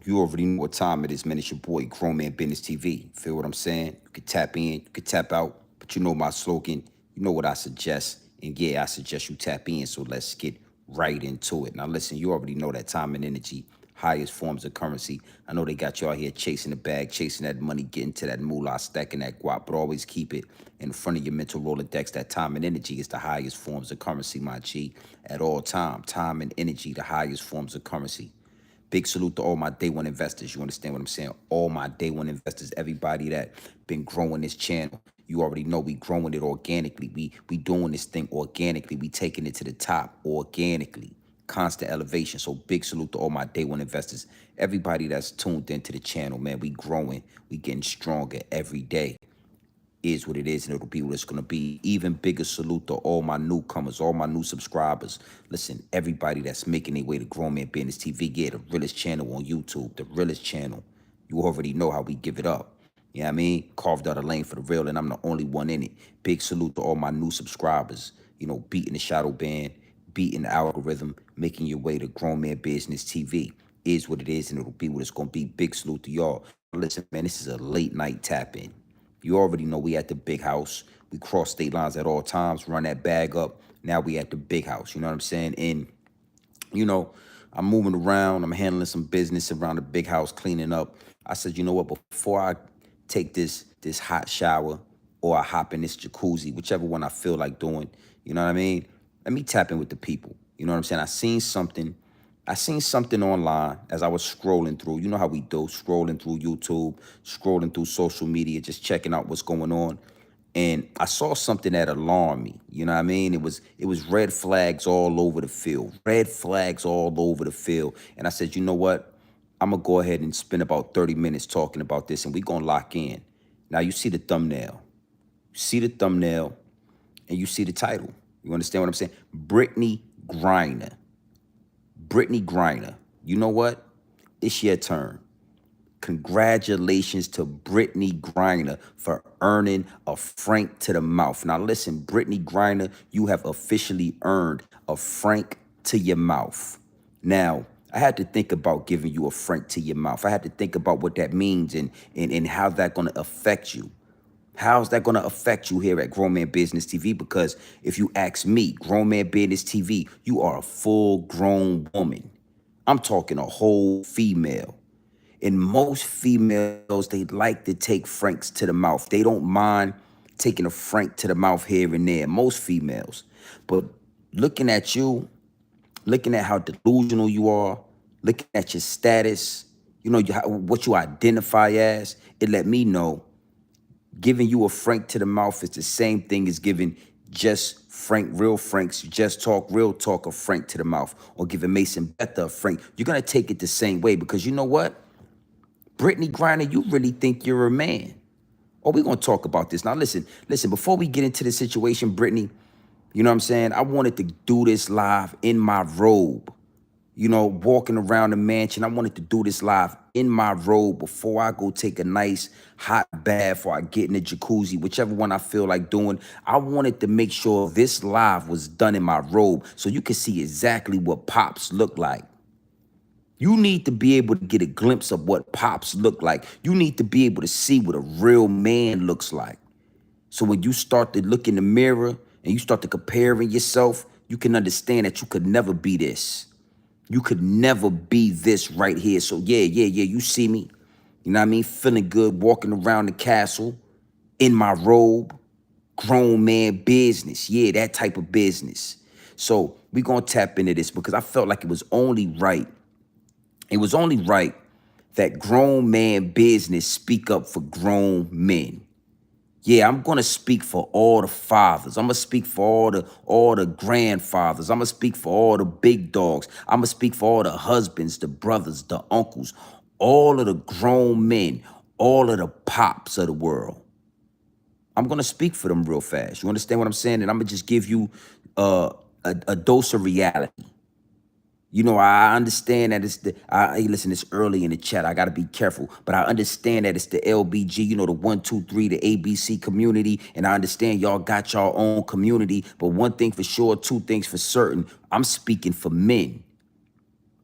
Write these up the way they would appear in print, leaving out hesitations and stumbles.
You already know what time it is, man. It's your boy, Grown Man Business TV. Feel what I'm saying? You can tap in, you can tap out, but you know my slogan. You know what I suggest. And yeah, I suggest you tap in, so let's get right into it. Now, listen, you already know that time and energy, highest forms of currency. I know they got you out here chasing the bag, chasing that money, getting to that moolah, stacking that guap, but always keep it in front of your mental Rolodex. That time and energy is the highest forms of currency, my G, at all time. Time and energy, the highest forms of currency. Big salute to all my day one investors. You understand what I'm saying? All my day one investors, everybody that been growing this channel. You already know we growing it organically. We doing this thing organically. We taking it to the top organically. Constant elevation. So big salute to all my day one investors. Everybody that's tuned into the channel, man. We growing. We getting stronger every day. Is what it is, and it'll be what it's going to be. Even bigger salute to all my newcomers, all my new subscribers. Listen, everybody that's making their way to Grown Man Business TV, yeah, the Realest channel on YouTube, the Realest channel. You already know how we give it up. You know what I mean? Carved out a lane for the real, and I'm the only one in it. Big salute to all my new subscribers. You know, beating the shadow band, beating the algorithm, making your way to Grown Man Business TV. Is what it is, and it'll be what it's going to be. Big salute to y'all. Listen, man, this is a late night tap-in. You already know we at the big house. We cross state lines at all times, run that bag up. Now we at the big house, you know what I'm saying? And, you know, I'm moving around. I'm handling some business around the big house, cleaning up. I said, you know what, before I take this hot shower or I hop in this jacuzzi, whichever one I feel like doing, you know what I mean? Let me tap in with the people. You know what I'm saying? I seen something online as I was scrolling through. You know how we do, scrolling through YouTube, scrolling through social media, just checking out what's going on. And I saw something that alarmed me. You know what I mean? It was red flags all over the field. Red flags all over the field. And I said, you know what? I'm gonna go ahead and spend about 30 minutes talking about this, and we're gonna lock in. Now you see the thumbnail. You see the thumbnail and you see the title. You understand what I'm saying? Brittney Griner. Brittney Griner, you know what? It's your turn. Congratulations to Brittney Griner for earning a franc to the mouth. Now listen, Brittney Griner, you have officially earned a franc to your mouth. Now, I had to think about giving you a franc to your mouth. I had to think about what that means and how that's going to affect you. How's that going to affect you here at Grown Man Business TV? Because if you ask me, Grown Man Business TV, you are a full-grown woman. I'm talking a whole female. And most females, they like to take francs to the mouth. They don't mind taking a franc to the mouth here and there. Most females. But looking at you, looking at how delusional you are, looking at your status, you know, what you identify as, it let me know giving you a franc to the mouth is the same thing as giving just Frank, real Franks, just talk, real talk, a franc to the mouth, or giving Mason Betha a franc. You're going to take it the same way because you know what? Brittney Griner, you really think you're a man. Oh, we're going to talk about this. Now, listen, before we get into the situation, Brittney, you know what I'm saying? I wanted to do this live in my robe. You know, walking around the mansion. I wanted to do this live in my robe before I go take a nice hot bath or I get in the jacuzzi, whichever one I feel like doing. I wanted to make sure this live was done in my robe so you can see exactly what Pops look like. You need to be able to get a glimpse of what Pops look like. You need to be able to see what a real man looks like. So when you start to look in the mirror and you start to comparing yourself, you can understand that you could never be this. You could never be this right here. So yeah, you see me, you know what I mean? Feeling good, walking around the castle in my robe, grown man business. Yeah, that type of business. So we gonna tap into this because I felt like it was only right. It was only right that grown man business speak up for grown men. Yeah, I'm gonna speak for all the fathers. I'm gonna speak for all the grandfathers. I'm gonna speak for all the big dogs. I'm gonna speak for all the husbands, the brothers, the uncles, all of the grown men, all of the pops of the world. I'm gonna speak for them real fast. You understand what I'm saying? And I'm gonna just give you a dose of reality. You know, I understand that hey, listen, it's early in the chat. I got to be careful. But I understand that it's the LBG, you know, the 1, 2, 3, the ABC community. And I understand y'all got y'all own community. But one thing for sure, two things for certain. I'm speaking for men.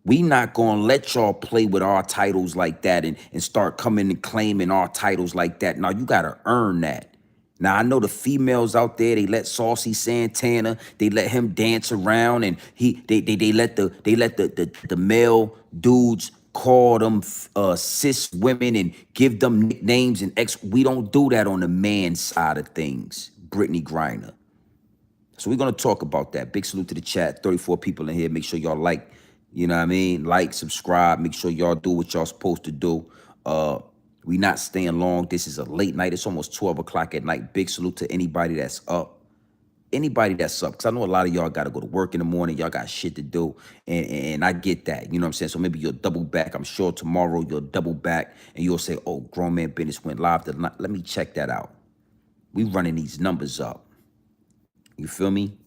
We not gonna let y'all play with our titles like that and start coming and claiming our titles like that. Now you gotta earn that. Now I know the females out there, they let Saucy Santana, they let him dance around, and they let the male dudes call them cis women and give them nicknames and we don't do that on the man side of things, Brittney Griner. So we're gonna talk about that. Big salute to the chat. 34 people in here. Make sure y'all like, you know what I mean? Like, subscribe. Make sure y'all do what y'all supposed to do. We not staying long. This is a late night. It's almost 12 o'clock at night. Big salute to anybody that's up. Anybody that's up. Because I know a lot of y'all got to go to work in the morning. Y'all got shit to do. And I get that. You know what I'm saying? So maybe you'll double back. I'm sure tomorrow you'll double back. And you'll say, oh, Grown Man Business went live. Let me check that out. We running these numbers up. You feel me?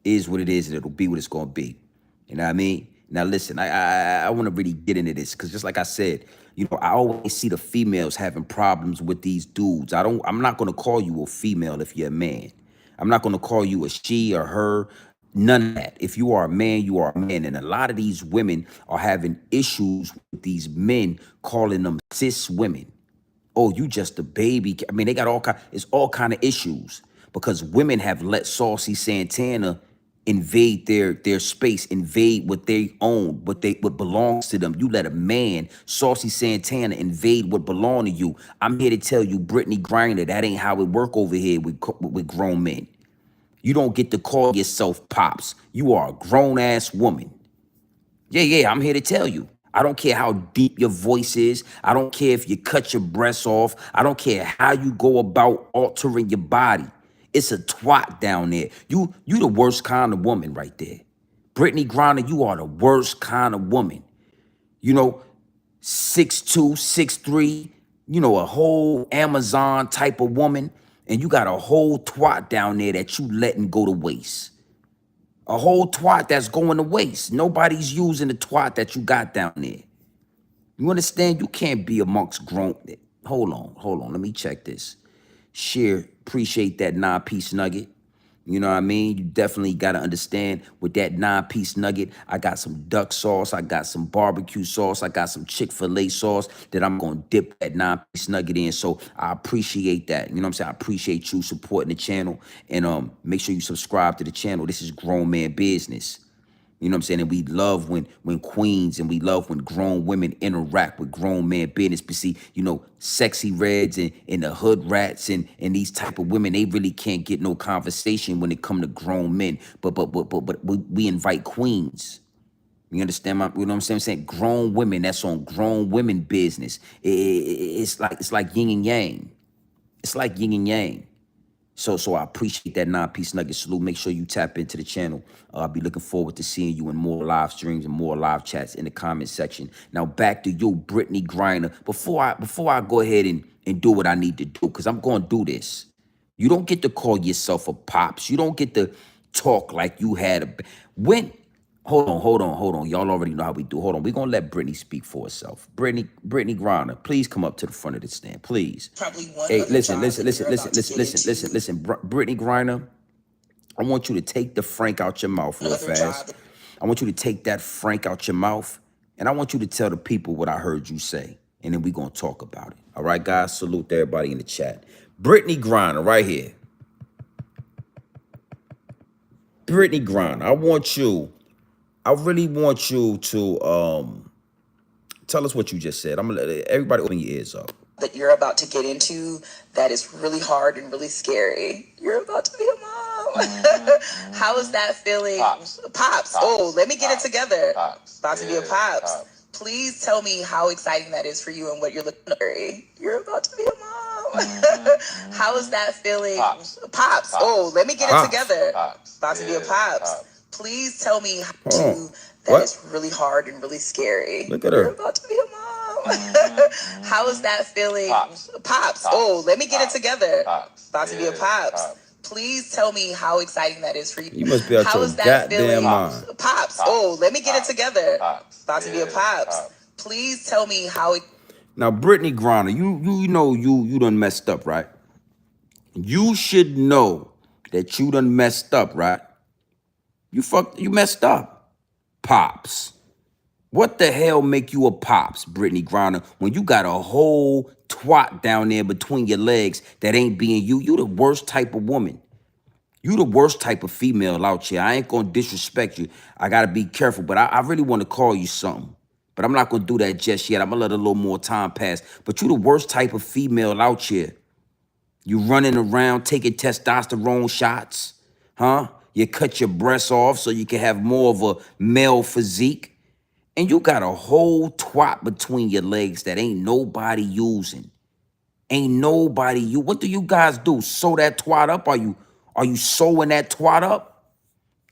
Is what it is, and it'll be what it's gonna be. You know what I mean? Now listen, I want to really get into this because just like I said, you know, I always see the females having problems with these dudes. I'm not gonna call you a female if you're a man. I'm not gonna call you a she or her. None of that. If you are a man, you are a man. And a lot of these women are having issues with these men calling them cis women. Oh, you just a baby. I mean, they got it's all kind of issues because women have let Saucy Santana invade their space, invade what they own, what belongs to them. You let a man, Saucy Santana, invade what belong to you. I'm here to tell you, Brittney Griner, that ain't how it work over here with grown men. You don't get to call yourself pops. You are a grown ass woman. Yeah, I'm here to tell you. I don't care how deep your voice is. I don't care if you cut your breasts off. I don't care how you go about altering your body. It's a twat down there. You the worst kind of woman right there. Brittney Griner, you are the worst kind of woman. You know, 6'2", 6'3", you know, a whole Amazon type of woman, and you got a whole twat down there that you letting go to waste. A whole twat that's going to waste. Nobody's using the twat that you got down there. You understand? You can't be amongst grown. Hold on. Let me check this. Share, appreciate that 9-piece nugget. You know what I mean? You definitely got to understand with that 9-piece nugget, I got some duck sauce, I got some barbecue sauce, I got some Chick-fil-A sauce that I'm going to dip that 9-piece nugget in. So I appreciate that. You know what I'm saying? I appreciate you supporting the channel, and make sure you subscribe to the channel. This is Grown Man Business. You know what I'm saying? And we love when queens and we love when grown women interact with grown man business. But see, you know, sexy reds and the hood rats and these type of women, they really can't get no conversation when it come to grown men. But we invite queens. You understand you know what I'm saying? I'm saying grown women, that's on grown women business. It's like yin and yang. It's like yin and yang. So I appreciate that 9-piece nugget. Salute. Make sure you tap into the channel. I'll be looking forward to seeing you in more live streams and more live chats in the comment section. Now back to you, Brittney Griner. Before I go ahead and do what I need to do, because I'm going to do this. You don't get to call yourself a pops. You don't get to talk like you had when. Hold on. Y'all already know how we do. Hold on. We're going to let Brittney speak for herself. Brittney Griner, please come up to the front of the stand, please. Probably one. Hey, listen. Brittney Griner, I want you to take the frank out your mouth real fast. I want you to take that frank out your mouth, and I want you to tell the people what I heard you say, and then we're going to talk about it. All right, guys? Salute to everybody in the chat. Brittney Griner, right here. Brittney Griner, I really want you to tell us what you just said. I'm gonna let everybody open your ears up. That you're about to get into that is really hard and really scary. You're about to be a mom. How is that feeling? Pops. Oh, let me get it together. About to be a pops. Please tell me how exciting that is for you and what you're looking for. You're about to be a mom. How is that feeling? Pops. Oh, let me get it together. About to be a pops. Please tell me how to that is really hard and really scary. Look at her. You're about to be a mom. How is that feeling? Pops. Oh, let me get it together. About to be a pops. Please tell me how exciting that is for you. You must be out your goddamn mind. Pops. Oh, let me get it together. About to be a pops. Please tell me how. Now, Brittney Griner, you know you done messed up, right? You should know that you done messed up, right? You messed up. Pops. What the hell make you a pops, Brittney Griner, when you got a whole twat down there between your legs that ain't being you? You the worst type of woman. You the worst type of female out here. I ain't gonna disrespect you. I gotta be careful, but I really want to call you something. But I'm not gonna do that just yet. I'm gonna let a little more time pass. But you the worst type of female out here. You running around taking testosterone shots, huh? You cut your breasts off so you can have more of a male physique. And you got a whole twat between your legs that ain't nobody using. Ain't nobody you. What do you guys do? Sew that twat up? Are you sewing that twat up?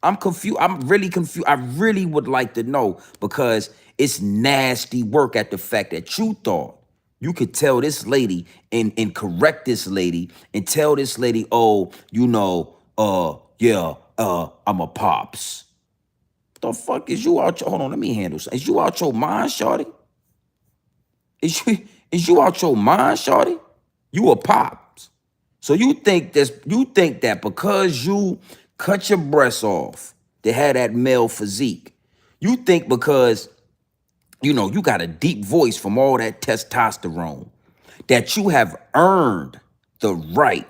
I'm confused. I'm really confused. I really would like to know, because it's nasty work at the fact that you thought you could tell this lady and correct this lady and tell this lady, oh, yeah, I'm a pops. The fuck is you out your, hold on, let me handle something. Is you out your mind, shorty? Is you out your mind, shorty? You a pops. So you think that because you cut your breasts off to have that male physique, you think because you got a deep voice from all that testosterone, that you have earned the right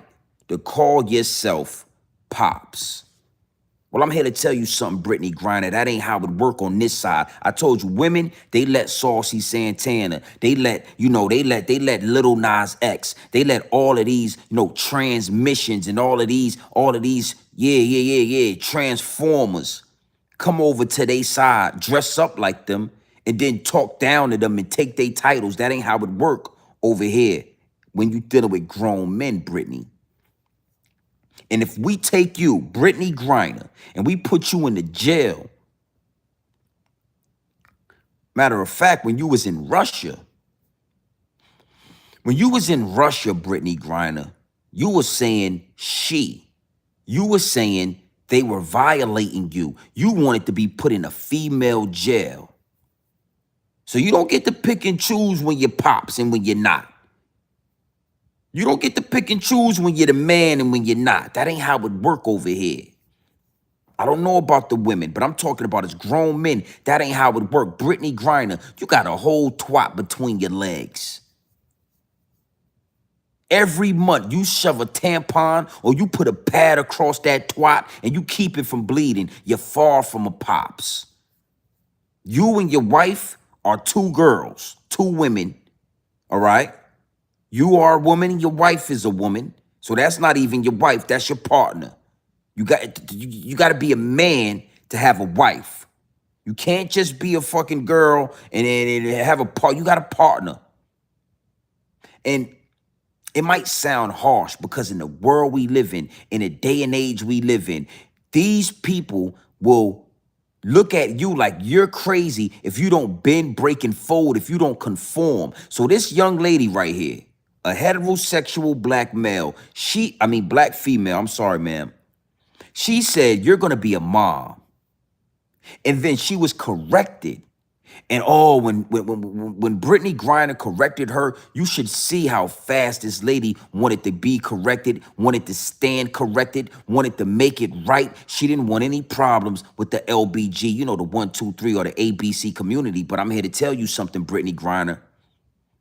to call yourself pops. Well, I'm here to tell you something, Brittney Griner. That ain't how it work on this side. I told you, women, they let Saucy Santana, they let Little Nas X, they let all of these, transmissions and all of these, transformers come over to their side, dress up like them, and then talk down to them and take their titles. That ain't how it work over here when you dealing with grown men, Brittney. And if we take you, Brittney Griner, and we put you in the jail, matter of fact, when you was in Russia, Brittney Griner, you were saying you were saying they were violating you. You wanted to be put in a female jail. So you don't get to pick and choose when you're pops and when you're not. You don't get to pick and choose when you're the man and when you're not. That ain't how it work over here. I don't know about the women, but I'm talking about as grown men. That ain't how it work. Brittney Griner, you got a whole twat between your legs. Every month you shove a tampon or you put a pad across that twat and you keep it from bleeding. You're far from a pops. You and your wife are two girls, two women, all right? You are a woman and your wife is a woman. So that's not even your wife, that's your partner. You got to be a man to have a wife. You can't just be a fucking girl and have a part. You got a partner. And it might sound harsh because in the world we live in the day and age we live in, these people will look at you like you're crazy if you don't bend, break, and fold, if you don't conform. So this young lady right here, a heterosexual black male, black female, I'm sorry, ma'am. She said, you're going to be a mom. And then she was corrected. And when Brittney Griner corrected her, you should see how fast this lady wanted to be corrected, wanted to stand corrected, wanted to make it right. She didn't want any problems with the LBG, the 1, 2, 3 or the ABC community. But I'm here to tell you something, Brittney Griner.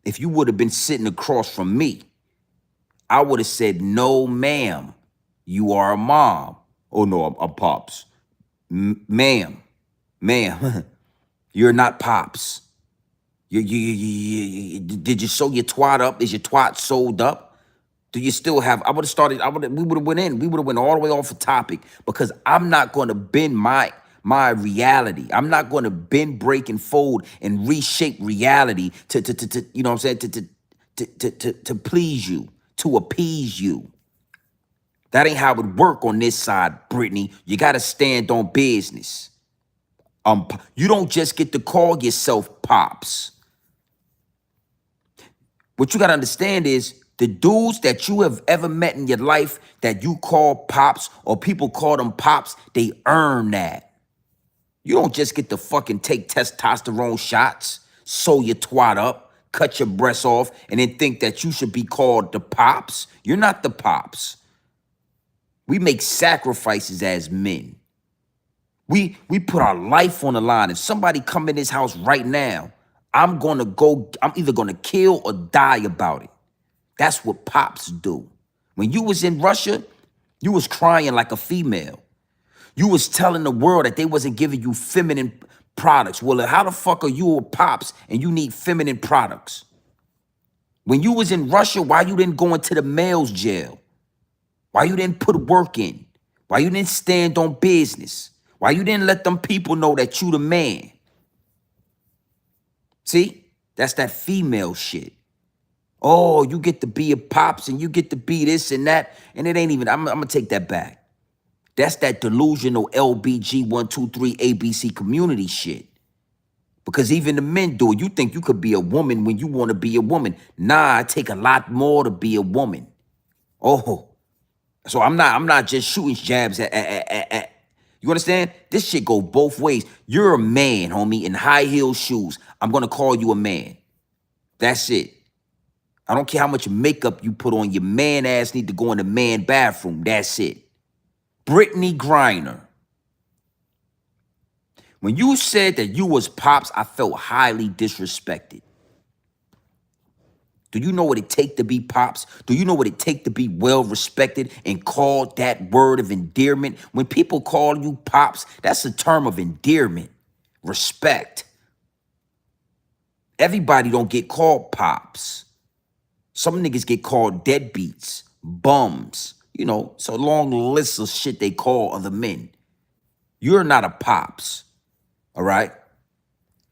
If you would have been sitting across from me, I would have said, no, ma'am, you are a mom. Oh, no, I'm pops. Ma'am, you're not pops. Did you sew your twat up? Is your twat sewed up? Do you still have, we would have went all the way off the topic, because I'm not going to bend my reality. I'm not going to bend, break, and fold and reshape reality to you know what I'm saying, to please you, to appease you. That ain't how it work on this side, Brittney. You got to stand on business. You don't just get to call yourself pops. What you got to understand is the dudes that you have ever met in your life that you call pops or people call them pops, they earn that. You don't just get to fucking take testosterone shots, sew your twat up, cut your breasts off, and then think that you should be called the pops. You're not the pops. We make sacrifices as men. We put our life on the line. If somebody come in this house right now, I'm either gonna kill or die about it. That's what pops do. When you was in Russia, you was crying like a female. You was telling the world that they wasn't giving you feminine products. Well, how the fuck are you a pops and you need feminine products? When you was in Russia, why you didn't go into the male's jail? Why you didn't put work in? Why you didn't stand on business? Why you didn't let them people know that you the man? See? That's that female shit. Oh, you get to be a pops and you get to be this and that. And it ain't even, I'm going to take that back. That's that delusional LBG 123 ABC community shit. Because even the men do it. You think you could be a woman when you want to be a woman. Nah, it take a lot more to be a woman. Oh, so I'm not just shooting jabs at. You understand? This shit go both ways. You're a man, homie, in high heel shoes. I'm going to call you a man. That's it. I don't care how much makeup you put on. Your man ass need to go in the man bathroom. That's it. Brittney Griner. When you said that you was pops, I felt highly disrespected. Do you know what it take to be pops? Do you know what it take to be well respected and called that word of endearment? When people call you pops, that's a term of endearment, respect. Everybody don't get called pops. Some niggas get called deadbeats, bums. You know, it's a long list of shit they call other men. You're not a pops, all right?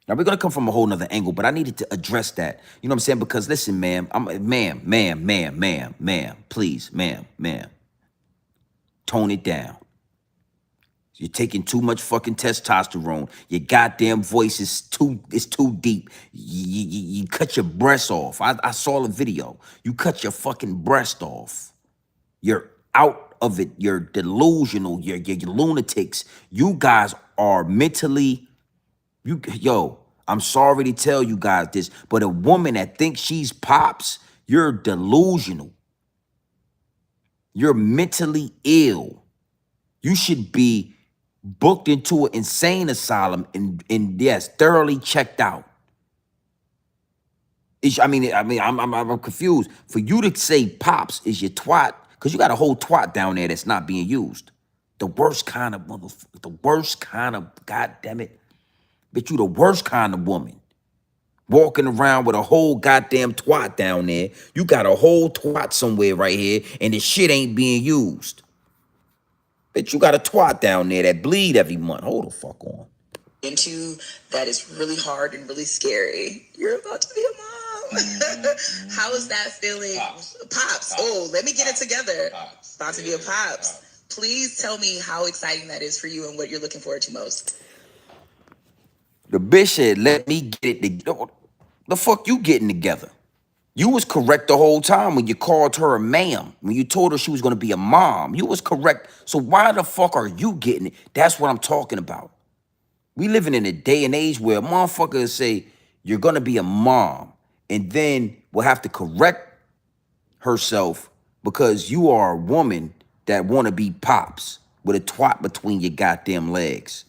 Now, we're going to come from a whole nother angle, but I needed to address that. You know what I'm saying? Because, listen, ma'am, please, ma'am, tone it down. You're taking too much fucking testosterone. Your goddamn voice is too deep. You cut your breasts off. I saw the video. You cut your fucking breast off. You're out of it. You're delusional. You're lunatics. You guys are mentally... Yo, I'm sorry to tell you guys this, but a woman that thinks she's pops, you're delusional. You're mentally ill. You should be booked into an insane asylum and yes, thoroughly checked out. I'm confused. For you to say pops is your twat, because you got a whole twat down there that's not being used. The worst kind of motherfucker, the worst kind of, goddamn it. Bitch, you the worst kind of woman. Walking around with a whole goddamn twat down there. You got a whole twat somewhere right here, and the shit ain't being used. Bitch, you got a twat down there that bleed every month. Hold the fuck on. Into that is really hard and really scary. You're about to be a mom. How is that feeling? Pops. Oh, let me get it together. About to be a pops. Please tell me how exciting that is for you and what you're looking forward to most. The bitch said, let me get it together. The fuck you getting together? You was correct the whole time when you called her a ma'am. When you told her she was going to be a mom. You was correct. So why the fuck are you getting it? That's what I'm talking about. We living in a day and age where a motherfucker say, you're going to be a mom. And then will have to correct herself because you are a woman that want to be pops with a twat between your goddamn legs.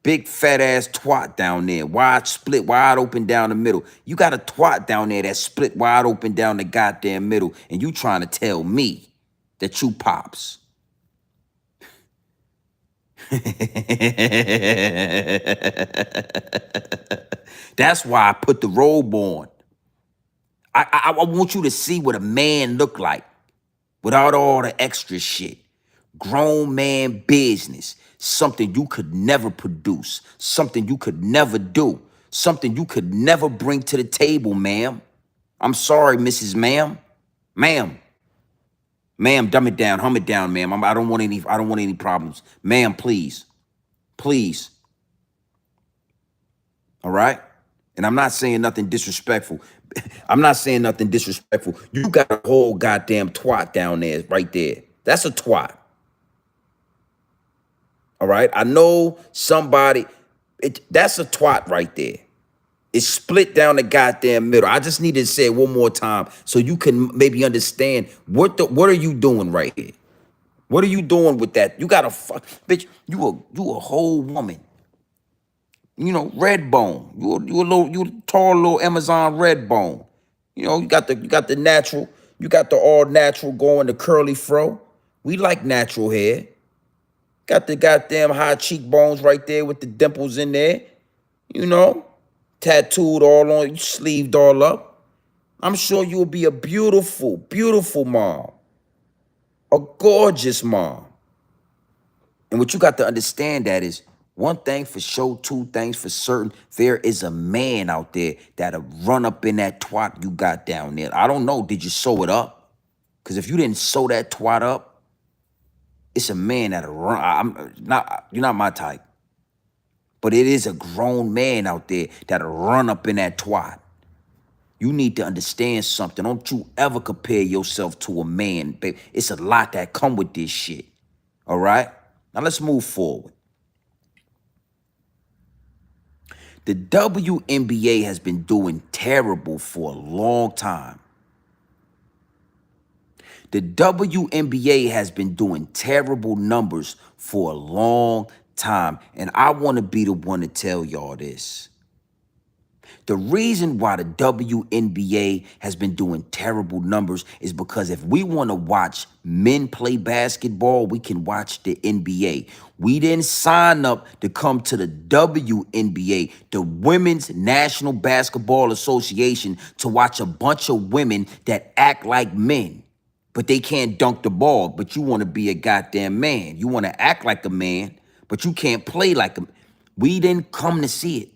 Big fat ass twat down there, split wide open down the middle. You got a twat down there that's split wide open down the goddamn middle, and you trying to tell me that you pops. That's why I put the robe on. I want you to see what a man look like without all the extra shit. Grown man business. Something you could never produce. Something you could never do. Something you could never bring to the table, ma'am. I'm sorry, Mrs. Ma'am. Ma'am. Ma'am, dumb it down. Hum it down, ma'am. I don't want any problems. Ma'am, please. Please. All right? And I'm not saying nothing disrespectful. I'm not saying nothing disrespectful. You got a whole goddamn twat down there right there. That's a twat. All right, I know somebody, that's a twat right there. It's split down the goddamn middle. I just need to say it one more time so you can maybe understand what are you doing right here? What are you doing with that? You got to fuck, bitch. You a whole woman. You know, red bone. You a tall little Amazon red bone. You know, you got the natural, you got the all natural going, the curly fro. We like natural hair. Got the goddamn high cheekbones right there with the dimples in there. You know, tattooed all on, sleeved all up. I'm sure you'll be a beautiful, beautiful mom. A gorgeous mom. And what you got to understand that is one thing for sure, two things for certain. There is a man out there that'll run up in that twat you got down there. I don't know, did you sew it up? Because if you didn't sew that twat up, it's a man that'll run. You're not my type. But it is a grown man out there that'll run up in that twat. You need to understand something. Don't you ever compare yourself to a man, babe. It's a lot that come with this shit. All right? Now let's move forward. The WNBA has been doing terrible for a long time. The WNBA has been doing terrible numbers for a long time. And I want to be the one to tell y'all this. The reason why the WNBA has been doing terrible numbers is because if we want to watch men play basketball, we can watch the NBA. We didn't sign up to come to the WNBA, the Women's National Basketball Association, to watch a bunch of women that act like men, but they can't dunk the ball. But you want to be a goddamn man. You want to act like a man, but you can't play like a man. We didn't come to see it.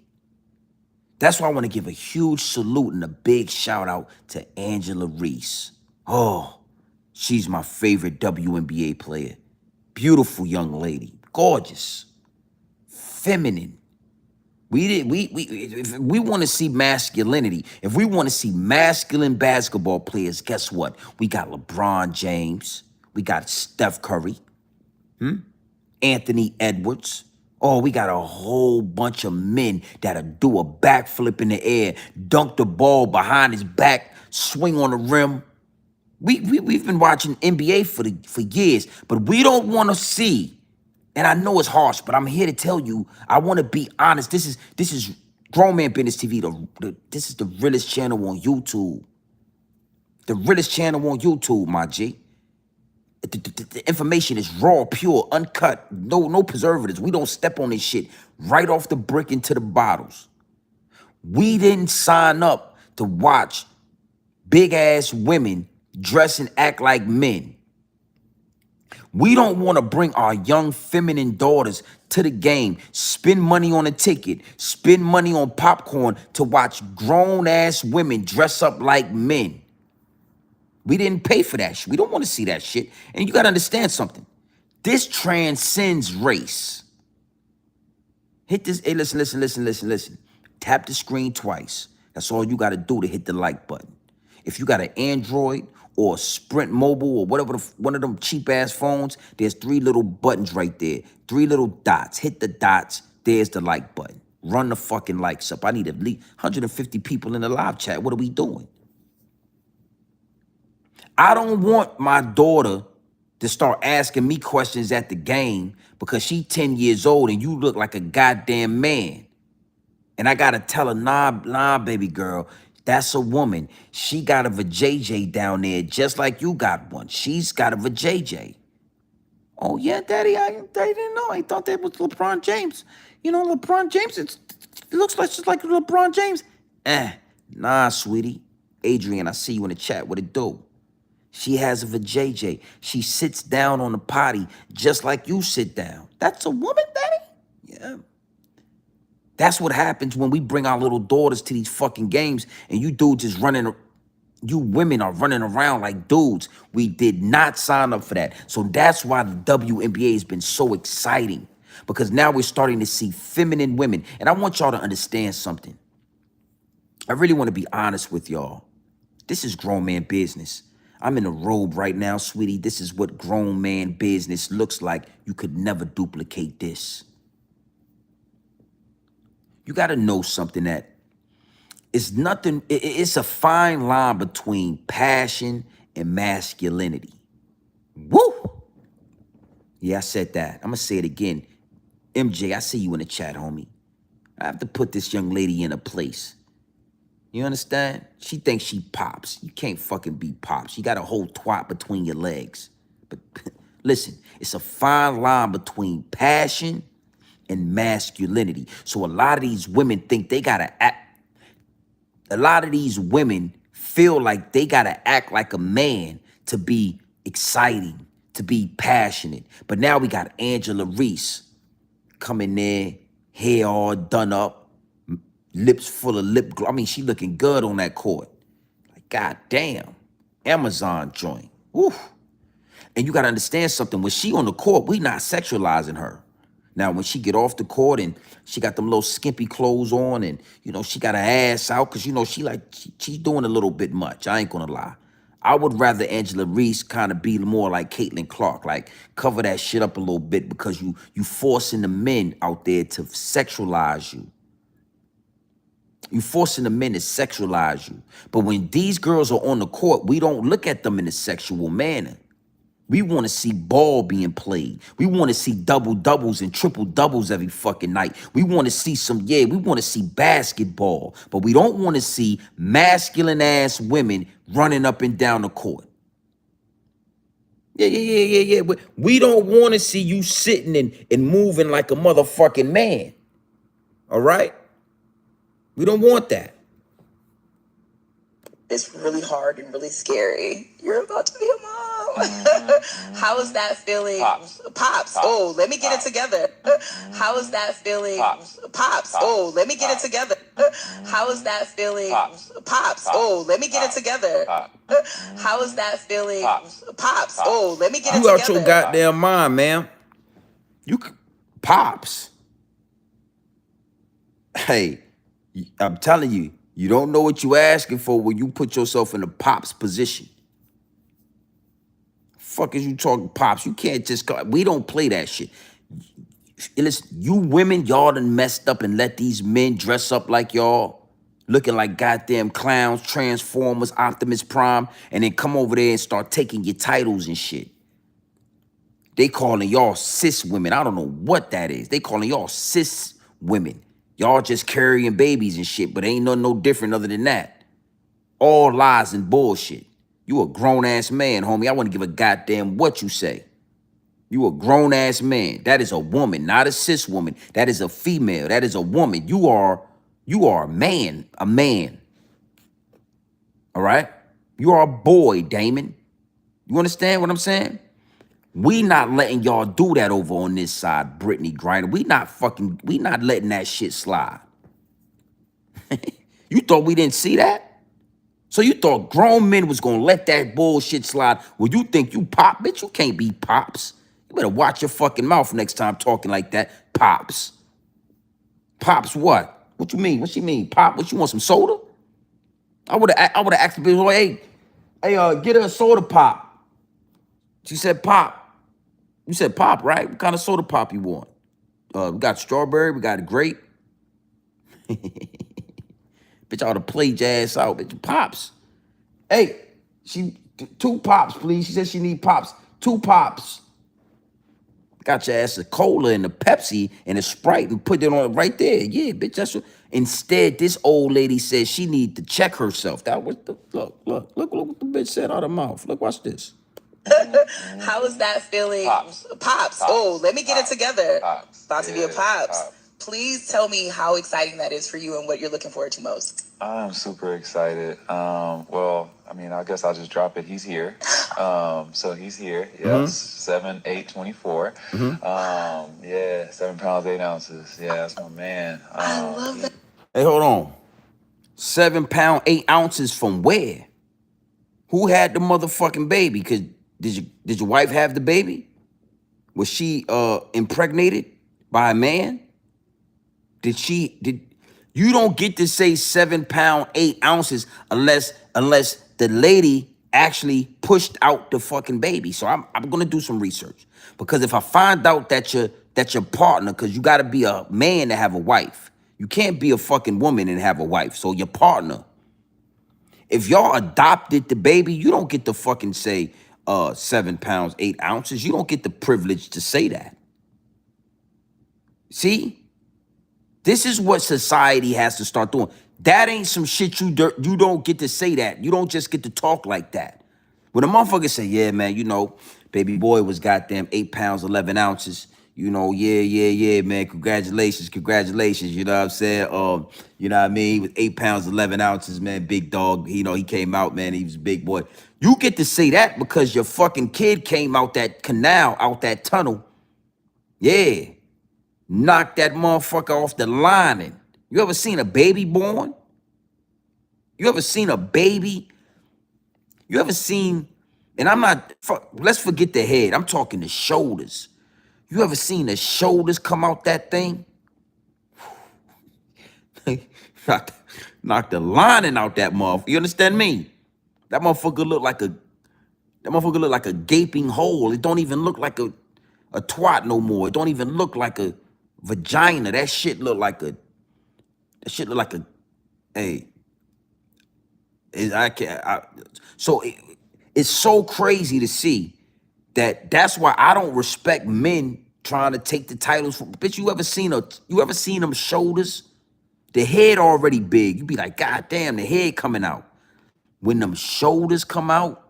That's why I want to give a huge salute and a big shout out to Angela Reese. Oh, she's my favorite WNBA player. Beautiful young lady, gorgeous, feminine. If we want to see masculinity, if we want to see masculine basketball players, guess what? We got LeBron James, we got Steph Curry, Anthony Edwards. Oh, we got a whole bunch of men that'll do a backflip in the air, dunk the ball behind his back, swing on the rim. We've been watching NBA for years, but we don't want to see. And I know it's harsh, but I'm here to tell you, I want to be honest. This is Grown Man Business TV. This is the realest channel on YouTube. The realest channel on YouTube, my G. The information is raw, pure, uncut, no preservatives. We don't step on this shit right off the brick into the bottles. We didn't sign up to watch big ass women dress and act like men. We don't want to bring our young feminine daughters to the game, spend money on a ticket, spend money on popcorn to watch grown ass women dress up like men. We didn't pay for that shit. We don't want to see that shit. And you got to understand something. This transcends race. Hit this. Hey, listen. Tap the screen twice. That's all you got to do to hit the like button. If you got an Android or a Sprint Mobile or whatever, one of them cheap ass phones, there's 3 little buttons right there. 3 little dots. Hit the dots. There's the like button. Run the fucking likes up. I need at least 150 people in the live chat. What are we doing? I don't want my daughter to start asking me questions at the game because she's 10 years old and you look like a goddamn man. And I got to tell her, nah, baby girl, that's a woman. She got a vajayjay down there just like you got one. She's got a vajayjay. Oh, yeah, Daddy, I didn't know. I thought that was LeBron James. You know, LeBron James, it looks like just like LeBron James. Nah, sweetie. Adrian, I see you in the chat. What it do? She has a vajayjay. She sits down on the potty just like you sit down. That's a woman, Daddy? Yeah. That's what happens when we bring our little daughters to these fucking games and you dudes is you women are running around like dudes. We did not sign up for that. So that's why the WNBA has been so exciting because now we're starting to see feminine women. And I want y'all to understand something. I really want to be honest with y'all. This is grown man business. I'm in a robe right now, sweetie. This is what grown man business looks like. You could never duplicate this. You got to know something that it's nothing. It's a fine line between passion and masculinity. Woo! Yeah, I said that. I'm gonna say it again. MJ, I see you in the chat, homie. I have to put this young lady in a place. You understand? She thinks she pops. You can't fucking be pops. You got a whole twat between your legs. But listen, it's a fine line between passion and masculinity. So a lot of these women think they gotta act. A lot of these women feel like they gotta act like a man to be exciting, to be passionate. But now we got Angela Reese coming there, hair all done up, lips full of lip gloss. I mean, she looking good on that court. Like, god damn, Amazon joint. Oof. And you gotta understand something. When she on the court, we not sexualizing her. Now, when she get off the court and she got them little skimpy clothes on and, you know, she got her ass out because, you know, she's doing a little bit much. I ain't gonna lie. I would rather Angela Reese kind of be more like Caitlin Clark, like cover that shit up a little bit because you forcing the men out there to sexualize you. You forcing the men to sexualize you. But when these girls are on the court, we don't look at them in a sexual manner. We want to see ball being played. We want to see double doubles and triple doubles every fucking night. We want to see we want to see basketball, but we don't want to see masculine ass women running up and down the court. Yeah. But we don't want to see you sitting and moving like a motherfucking man. All right? We don't want that. It's really hard and really scary. You're about to be a mom. How is that feeling? Pops. Oh, let me get it together. How is that feeling? Pops. Oh, let me get it together. How is that feeling? Pops. Oh, let me get it together. How is that feeling? Pops. Oh, let me get it You together. out your goddamn mind, man. Pops. Hey, I'm telling you, you don't know what you asking for when you put yourself in a pops position. Fuck is you talking pops? You can't just go. We don't play that shit. Listen, you women, y'all done messed up and let these men dress up like y'all, looking like goddamn clowns, Transformers, Optimus Prime, and then come over there and start taking your titles and shit. They calling y'all cis women. I don't know what that is. They calling y'all cis women. Y'all just carrying babies and shit, but ain't nothing no different other than that. All lies and bullshit. You a grown-ass man, homie. I wouldn't give a goddamn what you say. You a grown-ass man. That is a woman, not a cis woman. That is a female. That is a woman. You are a man. A man. All right? You are a boy, Damon. You understand what I'm saying? We not letting y'all do that over on this side, Brittney Griner. We not letting that shit slide. You thought we didn't see that? So you thought grown men was gonna let that bullshit slide? Well, you think you pop? Bitch, you can't be pops. You better watch your fucking mouth next time talking like that. Pops. Pops what? What you mean? What she mean? Pop? What you want, some soda? I would have asked the bitch, like, hey, get her a soda pop. She said pop. You said pop, right? What kind of soda pop you want? We got strawberry, we got a grape. Bitch, I ought to played your ass out. Bitch, pops. Hey, two pops, please. She said she need pops. 2 pops. Got your ass a cola and a Pepsi and a Sprite and put it on right there. Yeah, bitch, that's what. Instead, this old lady said she need to check herself. That was the look what the bitch said out of her mouth. Look, watch this. How is that feeling? Pops. Oh, let me get it together. About to be a pops. Please tell me how exciting that is for you and what you're looking forward to most. I'm super excited. Well, I mean, I guess I'll just drop it. He's here. So he's here. Yes, 7'8", 24. Yeah, 7 pounds 8 ounces. Yeah, that's my man. I love that. Hey, hold on. 7 pound 8 ounces from where? Who had the motherfucking baby? Cause did your wife have the baby? Was she impregnated by a man? Did you don't get to say 7 pound 8 ounces unless the lady actually pushed out the fucking baby. So I'm gonna do some research, because if I find out that your partner, because you gotta be a man to have a wife. You can't be a fucking woman and have a wife. So your partner, if y'all adopted the baby, you don't get to fucking say, 7 pounds 8 ounces. You don't get the privilege to say that. See, this is what society has to start doing. That ain't some shit you don't get to say that. You don't just get to talk like that. When a motherfucker say, yeah, man, baby boy was goddamn 8 pounds 11 ounces. Yeah, man. Congratulations. You know what I'm saying? You know what I mean? He was 8 pounds 11 ounces, man. Big dog. He came out, man. He was a big boy. You get to say that because your fucking kid came out that canal, out that tunnel. Yeah. Knock that motherfucker off the lining. You ever seen a baby born? You ever seen a baby? You ever seen, and let's forget the head. I'm talking the shoulders. You ever seen the shoulders come out that thing? knock the lining out that motherfucker. You understand me? That motherfucker look like a gaping hole. It don't even look like a twat no more. It don't even look like a vagina. That shit look like a hey. It's so crazy to see that. That's why I don't respect men trying to take the titles from. Bitch, you ever seen them shoulders? The head already big. You be like, God damn, the head coming out. When them shoulders come out.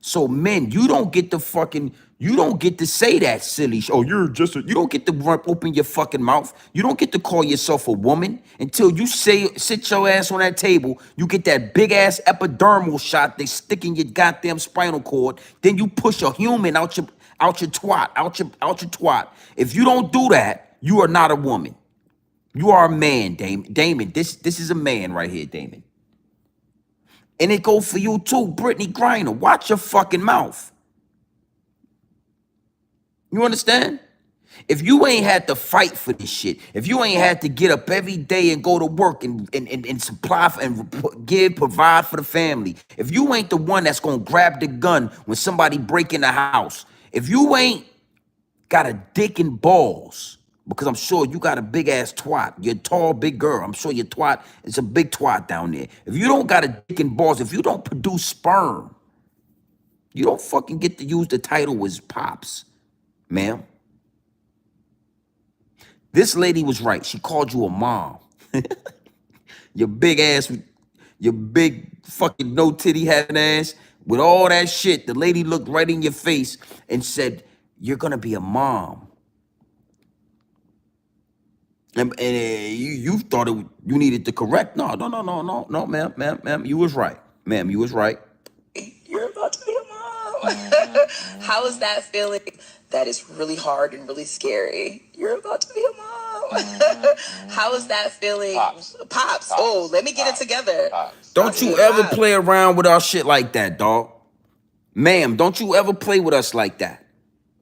So men, you don't get to say that silly shit. Oh, you don't get to open your fucking mouth. You don't get to call yourself a woman until you sit your ass on that table. You get that big ass epidermal shot. They stick in your goddamn spinal cord. Then you push a human out your twat. If you don't do that, you are not a woman. You are a man, Damon. This is a man right here, Damon. And it goes for you too, Brittney Griner. Watch your fucking mouth. You understand? If you ain't had to fight for this shit, if you ain't had to get up every day and go to work and supply and provide for the family, if you ain't the one that's gonna grab the gun when somebody break in the house, if you ain't got a dick and balls, because I'm sure you got a big ass twat. You're a tall, big girl. I'm sure your twat is a big twat down there. If you don't got a dick and balls, if you don't produce sperm, you don't fucking get to use the title as pops, ma'am. This lady was right. She called you a mom. Your big ass, your big fucking no titty having ass with all that shit. The lady looked right in your face and said, you're gonna be a mom. And you thought you needed to correct. No, ma'am. You was right. Ma'am, you was right. You're about to be a mom. How is that feeling? That is really hard and really scary. You're about to be a mom. How is that feeling? Pops. Oh, let me get it together. Don't you ever play around with our shit like that, dog. Ma'am, don't you ever play with us like that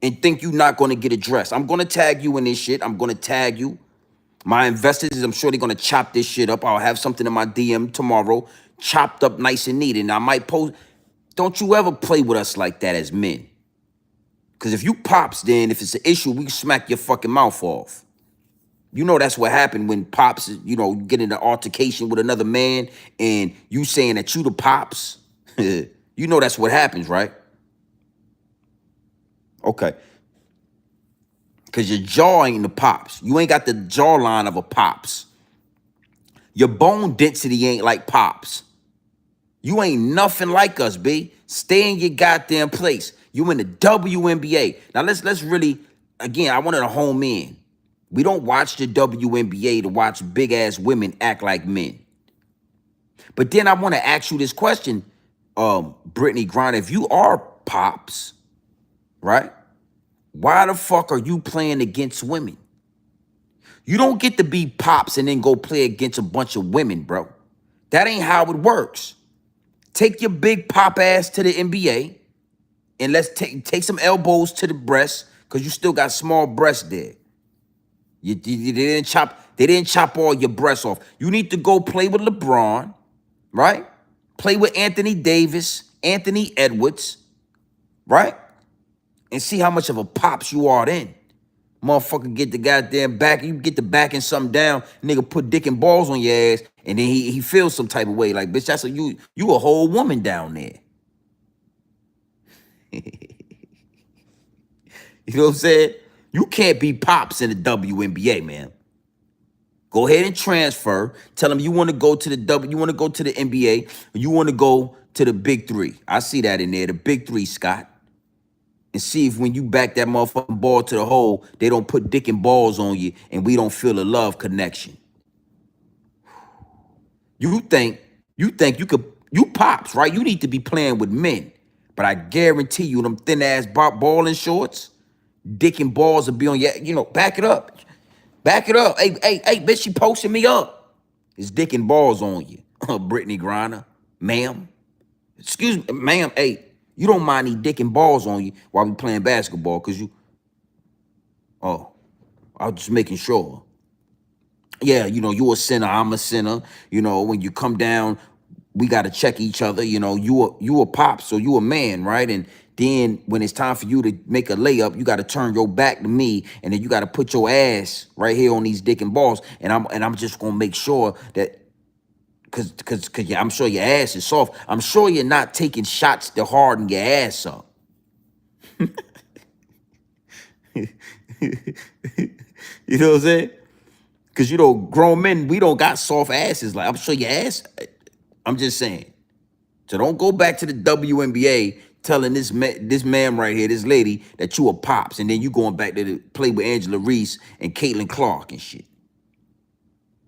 and think you're not going to get addressed. I'm going to tag you in this shit. I'm going to tag you. My investors, I'm sure they're going to chop this shit up. I'll have something in my DM tomorrow, chopped up nice and neat. And I might post. Don't you ever play with us like that as men. Because if you pops, then if it's an issue, we smack your fucking mouth off. You know that's what happened when pops, get in an altercation with another man and you saying that you the pops. You know that's what happens, right? Okay. Because your jaw ain't the pops. You ain't got the jawline of a pops. Your bone density ain't like pops. You ain't nothing like us, B. Stay in your goddamn place. You in the WNBA. Now let's really, again, I wanted to home in. We don't watch the WNBA to watch big ass women act like men. But then I want to ask you this question, Brittney Griner. If you are pops, right? Why the fuck are you playing against women? You don't get to be pops and then go play against a bunch of women, bro. That ain't how it works. Take your big pop ass to the NBA and let's take some elbows to the breast because you still got small breasts there. They didn't chop all your breasts off. You need to go play with LeBron, right? Play with Anthony Davis, Anthony Edwards, right? And see how much of a pops you are then. Motherfucker get the goddamn back. You get the backing something down. Nigga put dick and balls on your ass. And then he feels some type of way. Like, bitch, you a whole woman down there. You know what I'm saying? You can't be Pops in the WNBA, man. Go ahead and transfer. Tell them you want to go to the you want to go to the NBA, or you want to go to the Big Three. I see that in there, the Big Three, Scott. And see if when you back that motherfucking ball to the hole, they don't put dick and balls on you, and we don't feel a love connection. You think you Pops, right? You need to be playing with men. But I guarantee you, them thin ass balling shorts, dick and balls will be on your, back it up. Back it up. Hey, bitch, she posting me up. It's dick and balls on you. Brittney Griner, ma'am. Excuse me, ma'am. Hey, you don't mind these dick and balls on you while we playing basketball, cause you, oh, I was just making sure. Yeah, you a sinner, I'm a sinner. When you come down, we got to check each other. You a Pop, so you a man, right? And then when it's time for you to make a layup, you got to turn your back to me, and then you got to put your ass right here on these dick and balls. And I'm just gonna make sure that, cause yeah, I'm sure your ass is soft. I'm sure you're not taking shots to harden your ass up. You know what I'm saying? Because, grown men, we don't got soft asses. Like, I'm sure your ass, I'm just saying. So don't go back to the WNBA telling this man right here, this lady, that you a Pops, and then you going back to play with Angela Reese and Caitlin Clark and shit.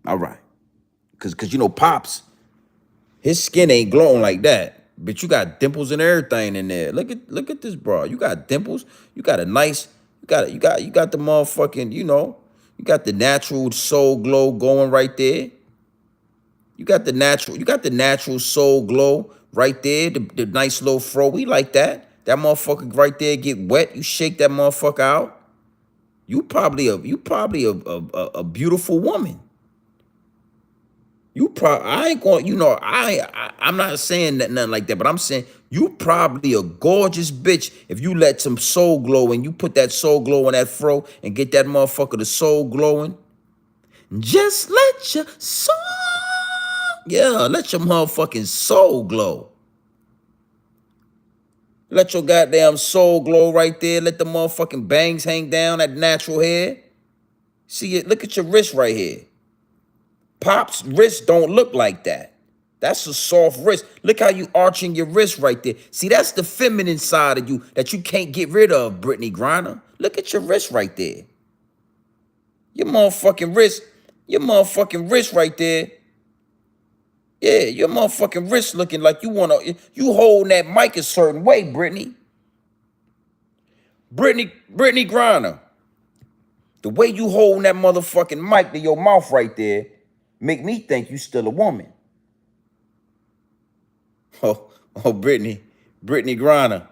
All right. Because Pops, his skin ain't glowing like that. But you got dimples and everything in there. Look at this, bro. You got dimples. You got a nice, you got the motherfucking, you got the natural soul glow going right there. You got the natural soul glow right there. The nice little fro. We like that. That motherfucker right there get wet. You shake that motherfucker out. You probably a beautiful woman. I ain't going, I'm not saying that nothing like that, but I'm saying you probably a gorgeous bitch if you let some soul glow and you put that soul glow in that fro and get that motherfucker the soul glowing. Just let your soul, let your motherfucking soul glow. Let your goddamn soul glow right there. Let the motherfucking bangs hang down, that natural hair. See it, look at your wrist right here. Pop's wrist don't look like that. That's a soft wrist. Look how you arching your wrist right there. See, that's the feminine side of you that you can't get rid of, Brittney Griner. Look at your wrist right there. Your motherfucking wrist right there. Yeah, your motherfucking wrist looking like you holding that mic a certain way, Brittney. Brittney Griner. The way you holding that motherfucking mic to your mouth right there make me think you still a woman. Oh, Brittney Griner.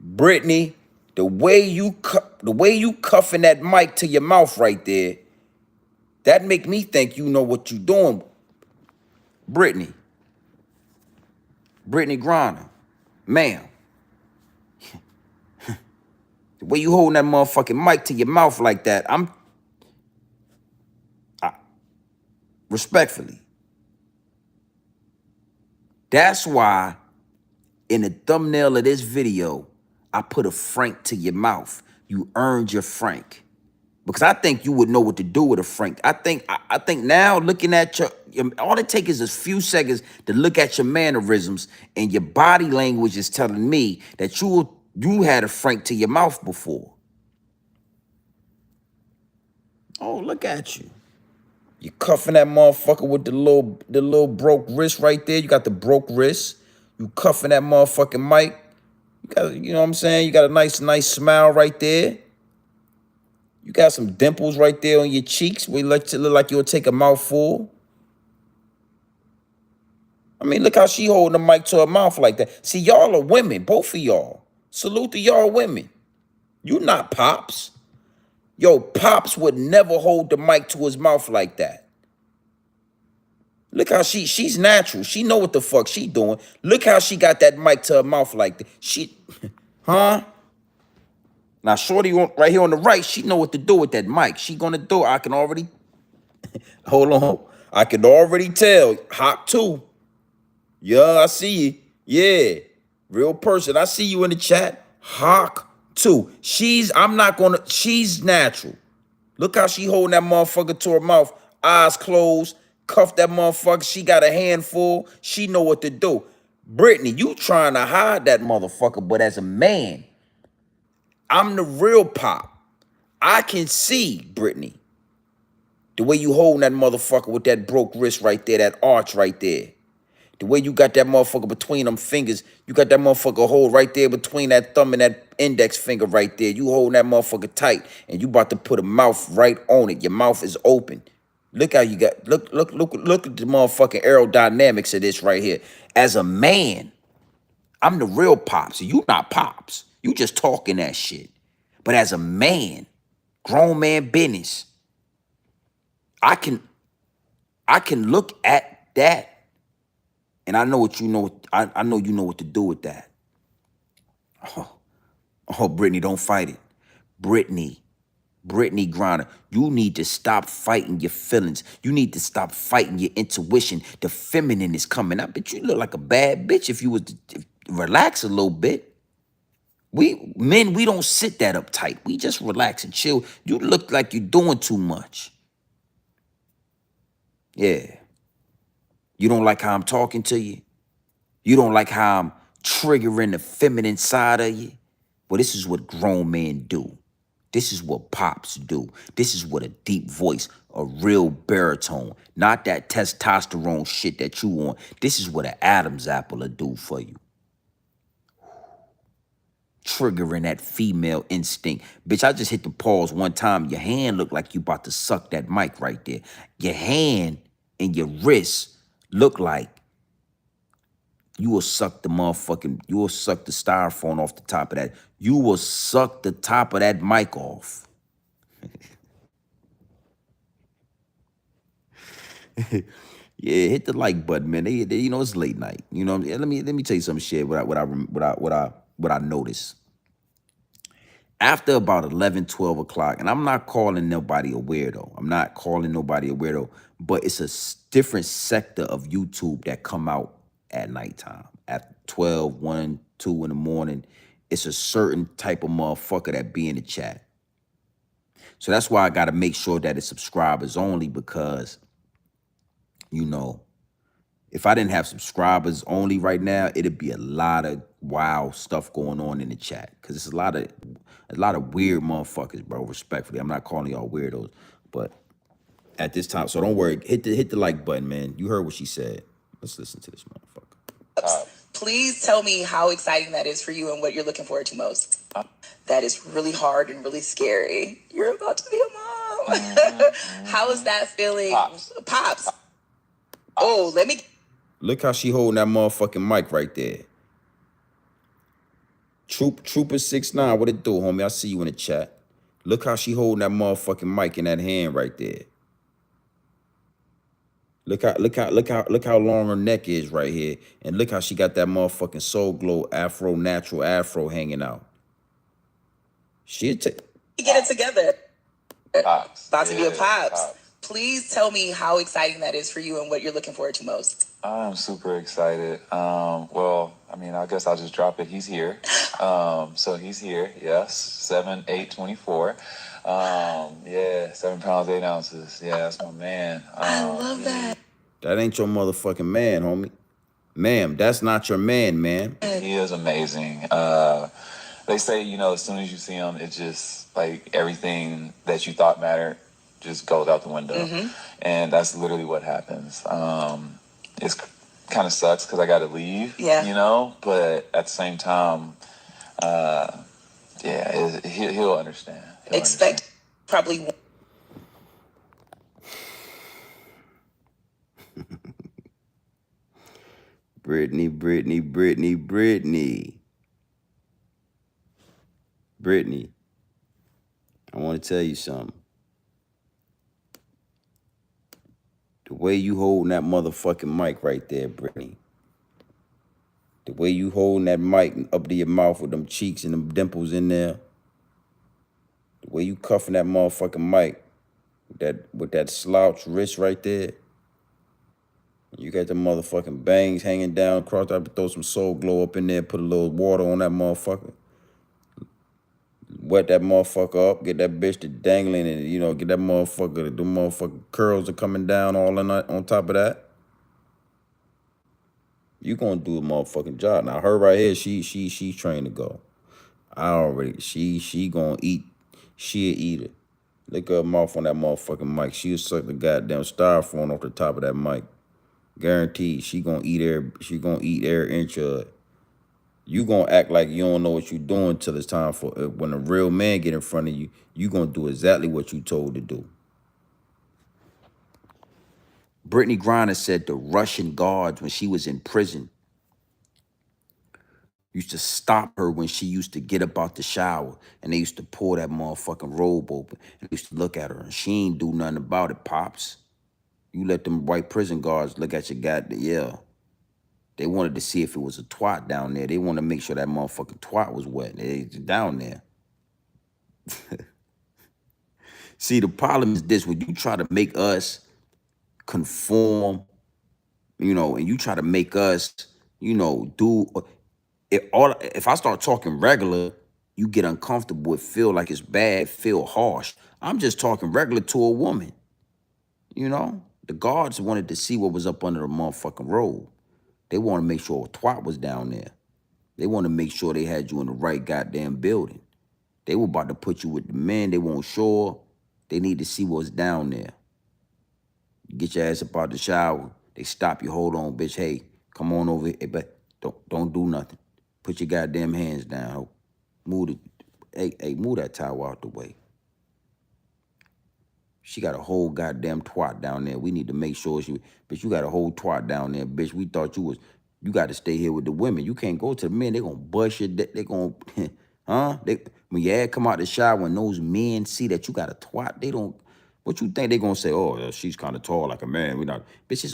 Brittney, the way you cuffing that mic to your mouth right there, that make me think you know what you doing. Brittney Griner, ma'am. The way you holding that motherfucking mic to your mouth like that, respectfully. That's why in the thumbnail of this video, I put a franc to your mouth. You earned your franc. Because I think you would know what to do with a franc. I think now looking at all it takes is a few seconds to look at your mannerisms, and your body language is telling me that you had a franc to your mouth before. Oh, look at you. You cuffing that motherfucker with the little broke wrist right there. You got the broke wrist. You cuffing that motherfucking mic. You got, you know what I'm saying? You got a nice smile right there. You got some dimples right there on your cheeks where you look like you'll take a mouthful. I mean, look how she holding the mic to her mouth like that. See, y'all are women, both of y'all. Salute to y'all women. You not Pops. Yo, Pops would never hold the mic to his mouth like that. Look how she's natural. She know what the fuck she doing. Look how she got that mic to her mouth like that. Huh? Now, shorty right here on the right, she know what to do with that mic. She gonna do it. I can already, hold on. I can already tell. Hot too. Yeah, I see you. Yeah, real person. I see you in the chat. Hawk too. She's natural. Look how she holding that motherfucker to her mouth, eyes closed, cuff that motherfucker. She got a handful. She know what to do. Brittney, you trying to hide that motherfucker, but as a man, I'm the real pop. I can see, Brittney, the way you holding that motherfucker with that broke wrist right there, that arch right there. The way you got that motherfucker between them fingers, you got that motherfucker hold right there between that thumb and that index finger right there. You holding that motherfucker tight, and you about to put a mouth right on it. Your mouth is open. Look how you got, look at the motherfucking aerodynamics of this right here. As a man, I'm the real Pops. You not Pops. You just talking that shit. But as a man, grown man business, I can look at that, and I know what you know. I know you know what to do with that. Oh, Brittney, don't fight it. Brittney Griner, you need to stop fighting your feelings. You need to stop fighting your intuition. The feminine is coming. I bet you look like a bad bitch if you was to relax a little bit. We men, we don't sit that uptight. We just relax and chill. You look like you're doing too much. Yeah. You don't like how I'm talking to you? You don't like how I'm triggering the feminine side of you? Well, this is what grown men do. This is what pops do. This is what a deep voice, a real baritone, not that testosterone shit that you want. This is what an Adam's apple will do for you. Triggering that female instinct. Bitch, I just hit the pause one time. Your hand looked like you about to suck that mic right there. Your hand and your wrist look like you will suck the styrofoam off the top of that. You will suck the top of that mic off. Yeah, hit the like button, man. You know it's late night. You know, let me tell you some shit. What I noticed after about 11, 12 o'clock, and I'm not calling nobody a weirdo. I'm not calling nobody a weirdo, but it's a different sector of YouTube that come out at nighttime. At 12, 1, 2 in the morning, it's a certain type of motherfucker that be in the chat. So that's why I got to make sure that it's subscribers only, because, you know, if I didn't have subscribers only right now, it'd be a lot of wild stuff going on in the chat. Because it's a lot of weird motherfuckers, bro, respectfully. I'm not calling y'all weirdos, but at this time, so don't worry. Hit the like button, man. You heard what she said. Let's listen to this motherfucker. Please tell me how exciting that is for you and what you're looking forward to most. That is really hard and really scary. You're about to be a mom. How is that feeling? Pops. Oh, let me... Look how she holding that motherfucking mic right there. Trooper 69, what it do, homie? I see you in the chat. Look how she holding that motherfucking mic in that hand right there. Look how long her neck is right here. And look how she got that motherfucking Soul Glow natural afro hanging out. She'll take... Get it together. Pops. About to be a pops. Please tell me how exciting that is for you and what you're looking forward to most. I'm super excited. Well, I mean, I guess I'll just drop it. He's here. So he's here. Yes. 7, 8, 24. Yeah, 7 pounds, 8 ounces. Yeah, that's my man. I love that. That ain't your motherfucking man, homie. Ma'am, that's not your man, man. He is amazing. They say, you know, as soon as you see him, it's just like everything that you thought mattered just goes out the window. And that's literally what happens. It's kind of sucks because I got to leave, you know, but at the same time, yeah, he'll understand. Expect probably... Brittney. Brittney, I want to tell you something. The way you holding that motherfucking mic right there, Brittney. The way you holding that mic up to your mouth with them cheeks and them dimples in there. The way you cuffing that motherfucking mic with that slouch wrist right there. You got the motherfucking bangs hanging down across. I throw some Soul Glow up in there, put a little water on that motherfucker. Wet that motherfucker up, get that bitch to dangling, and get that motherfucker, the motherfucking curls are coming down all on top of that. You gonna do a motherfucking job. Now her right here, she's trained to go. I already she gonna eat. She a eater. Lick her mouth on that motherfucking mic. She'll suck the goddamn styrofoam off the top of that mic. Guaranteed. She gonna eat every inch of it. You gonna act like you don't know what you doing till it's time for when a real man get in front of you. You gonna do exactly what you told to do. Brittney Griner said the Russian guards, when she was in prison, used to stop her when she used to get up out the shower, and they used to pull that motherfucking robe open, and they used to look at her, and she ain't do nothing about it, Pops. You let them white prison guards look at your goddamn, yeah. They wanted to see if it was a twat down there. They want to make sure that motherfucking twat was wet. It's down there. See, the problem is this: when you try to make us conform, and you try to make us, do it all. If I start talking regular, you get uncomfortable. It feel like it's bad, feel harsh. I'm just talking regular to a woman. The guards wanted to see what was up under the motherfucking robe. They want to make sure a twat was down there. They want to make sure they had you in the right goddamn building. They were about to put you with the men. They weren't sure. They need to see what's down there. You get your ass up out the shower. They stop you. Hold on, bitch. Hey, come on over here. But don't do nothing. Put your goddamn hands down. Move move that towel out the way. She got a whole goddamn twat down there. We need to make sure bitch, you got a whole twat down there, bitch. We thought you got to stay here with the women. You can't go to the men. They gonna bust you. They gonna, huh? When your ass come out the shower and those men see that you got a twat, they don't, what you think they gonna say? Oh, she's kind of tall like a man. We not, bitch,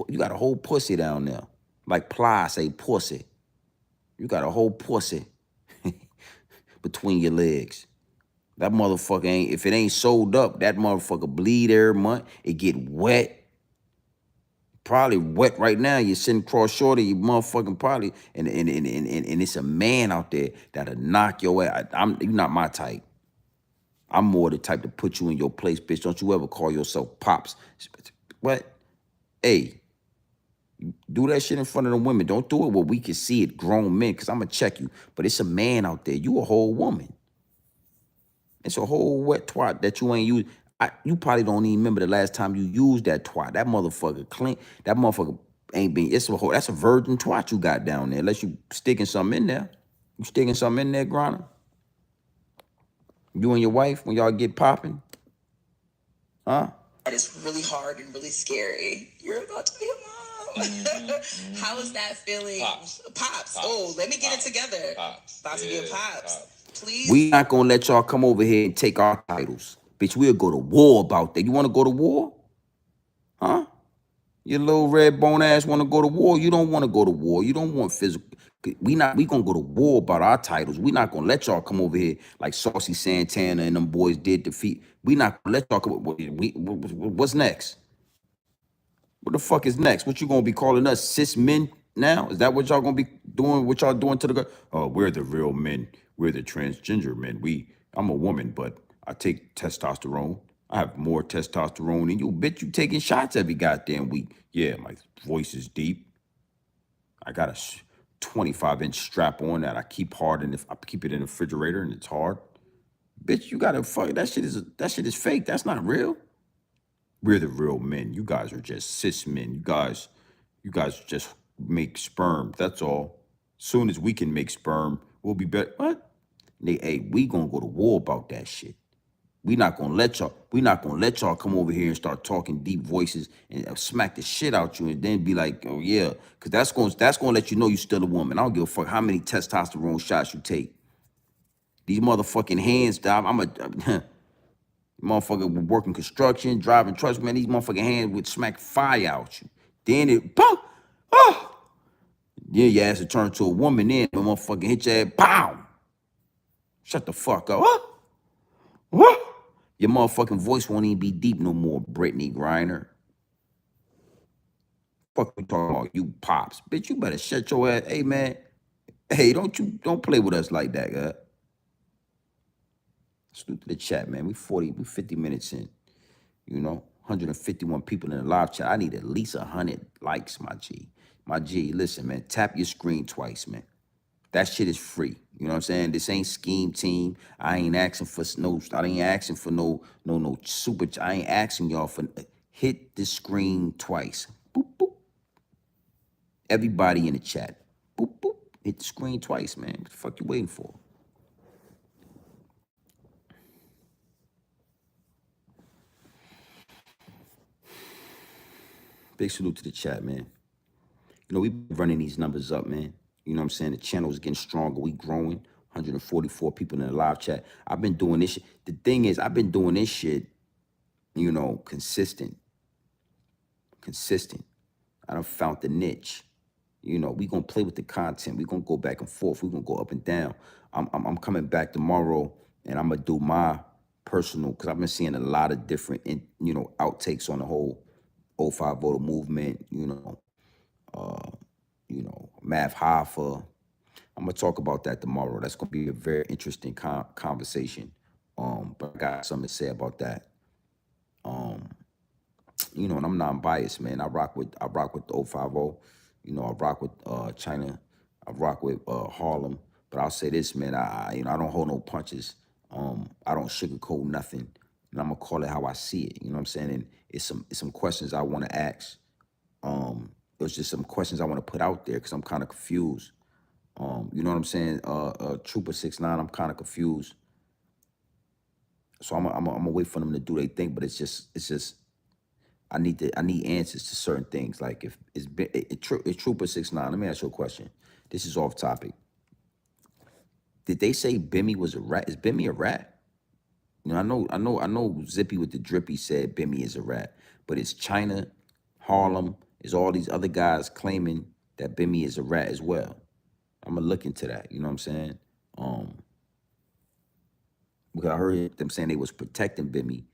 you got a whole pussy down there. Like Ply say pussy. You got a whole pussy between your legs. That motherfucker ain't, if it ain't sold up, that motherfucker bleed every month. It get wet. Probably wet right now. You're sitting cross shorty, you motherfucking probably, and it's a man out there that'll knock your ass. You're not my type. I'm more the type to put you in your place, bitch. Don't you ever call yourself Pops. What? Hey, do that shit in front of the women. Don't do it where we can see it, grown men, because I'm going to check you. But it's a man out there. You a whole woman. It's a whole wet twat that you ain't used. You probably don't even remember the last time you used that twat. That motherfucker clean. That motherfucker ain't been. That's a virgin twat you got down there. Unless you sticking something in there. You sticking something in there, Griner? You and your wife when y'all get popping? Huh? That is really hard and really scary. You're about to be a mom. How is that feeling? Pops. Oh, let me get it together. About to be a pops. Please. We not gonna let y'all come over here and take our titles. Bitch, we'll go to war about that. You wanna go to war? Huh? Your little red bone ass wanna go to war? You don't wanna go to war. You don't want physical. We gonna go to war about our titles. We not gonna let y'all come over here like Saucy Santana and them boys did defeat. We not gonna let y'all come. What's next? What the fuck is next? What you gonna be calling us cis men now? Is that what y'all gonna be doing? What y'all doing to the girl? Oh, we're the real men. We're the transgender men. I'm a woman, but I take testosterone. I have more testosterone than you. Bitch, you taking shots every goddamn week. Yeah, my voice is deep. I got a 25-inch strap on that I keep hard, and I keep it in the refrigerator and it's hard. Bitch, you gotta fuck that shit is fake. That's not real. We're the real men. You guys are just cis men. You guys just make sperm. That's all. Soon as we can make sperm, we'll be better. What? Hey, we gonna go to war about that shit. We not gonna let y'all come over here and start talking deep voices and smack the shit out you and then be like, oh yeah, because that's gonna let you know you still a woman. I don't give a fuck how many testosterone shots you take. These motherfucking hands, I'm a motherfucker working construction, driving trucks, man. These motherfucking hands would smack fire out you. Then it, pow, oh. Then your ass would turn to a woman, then the motherfucker hit your ass, pow. Shut the fuck up. What? What? Your motherfucking voice won't even be deep no more, Brittney Griner. Fuck you talking about, you Pops. Bitch, you better shut your ass. Hey, man. Hey, don't play with us like that, guy. Salute to the chat, man. We 50 minutes in. 151 people in the live chat. I need at least 100 likes, my G. My G, listen, man, tap your screen twice, man. That shit is free. You know what I'm saying? This ain't scheme team. I ain't asking for I ain't asking for no super. I ain't asking y'all for hit the screen twice. Boop, boop. Everybody in the chat. Boop, boop. Hit the screen twice, man. What the fuck you waiting for? Big salute to the chat, man. We running these numbers up, man. You know what I'm saying? The channel is getting stronger. We growing. 144 people in the live chat. I've been doing this shit. The thing is, I've been doing this shit, consistent. I done found the niche. We gonna play with the content. We gonna go back and forth. We gonna go up and down. I'm coming back tomorrow, and I'm gonna do my personal, because I've been seeing a lot of different, outtakes on the whole 05 voter movement. Math Hoffa. I'm gonna talk about that tomorrow. That's gonna be a very interesting conversation. But I got something to say about that. And I'm non-biased, man. I rock with the 050. I rock with China. I rock with Harlem. But I'll say this, man. I don't hold no punches. I don't sugarcoat nothing, and I'm gonna call it how I see it. You know what I'm saying? And it's some questions I want to ask. It was just some questions I want to put out there because I'm kind of confused. You know what I'm saying? Trooper 6ix9ine, I'm kind of confused. So I'm gonna wait for them to do their thing, but it's just I need answers to certain things. Like if it's Trooper 6ix9ine. Let me ask you a question. This is off topic. Did they say Bimmy was a rat? Is Bimmy a rat? I know Zippy with the drippy said Bimmy is a rat, but it's China, Harlem, is all these other guys claiming that Bimmy is a rat as well. I'm gonna look into that. You know what I'm saying? Because I heard them saying they was protecting Bimmy,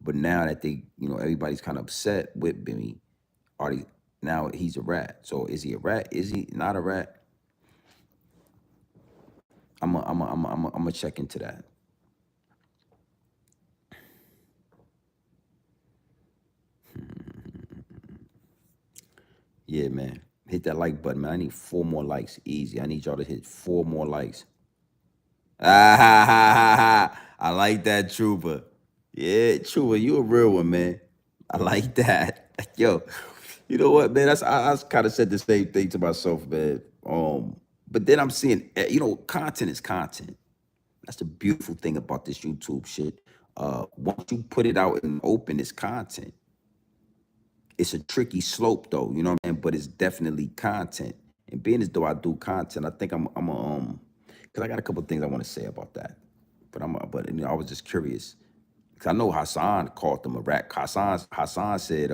but now that they, everybody's kind of upset with Bimmy, now he's a rat. So is he a rat? Is he not a rat? I'm gonna check into that. Yeah, man. Hit that like button, man. I need 4 more likes. Easy. I need y'all to hit 4 more likes. Ah, ha, ha, ha, ha. I like that, Trooper. Yeah, Trooper, you a real one, man. I like that. Yo, you know what, man? I kind of said the same thing to myself, man. But then I'm seeing, content is content. That's the beautiful thing about this YouTube shit. Once you put it out in the open, it's content. It's a tricky slope, though, you know what I'm saying? But it's definitely content. And being as though I do content, I think I'm because I got a couple things I want to say about that. But I was just curious. Because I know Hassan called them a rat. Hassan said,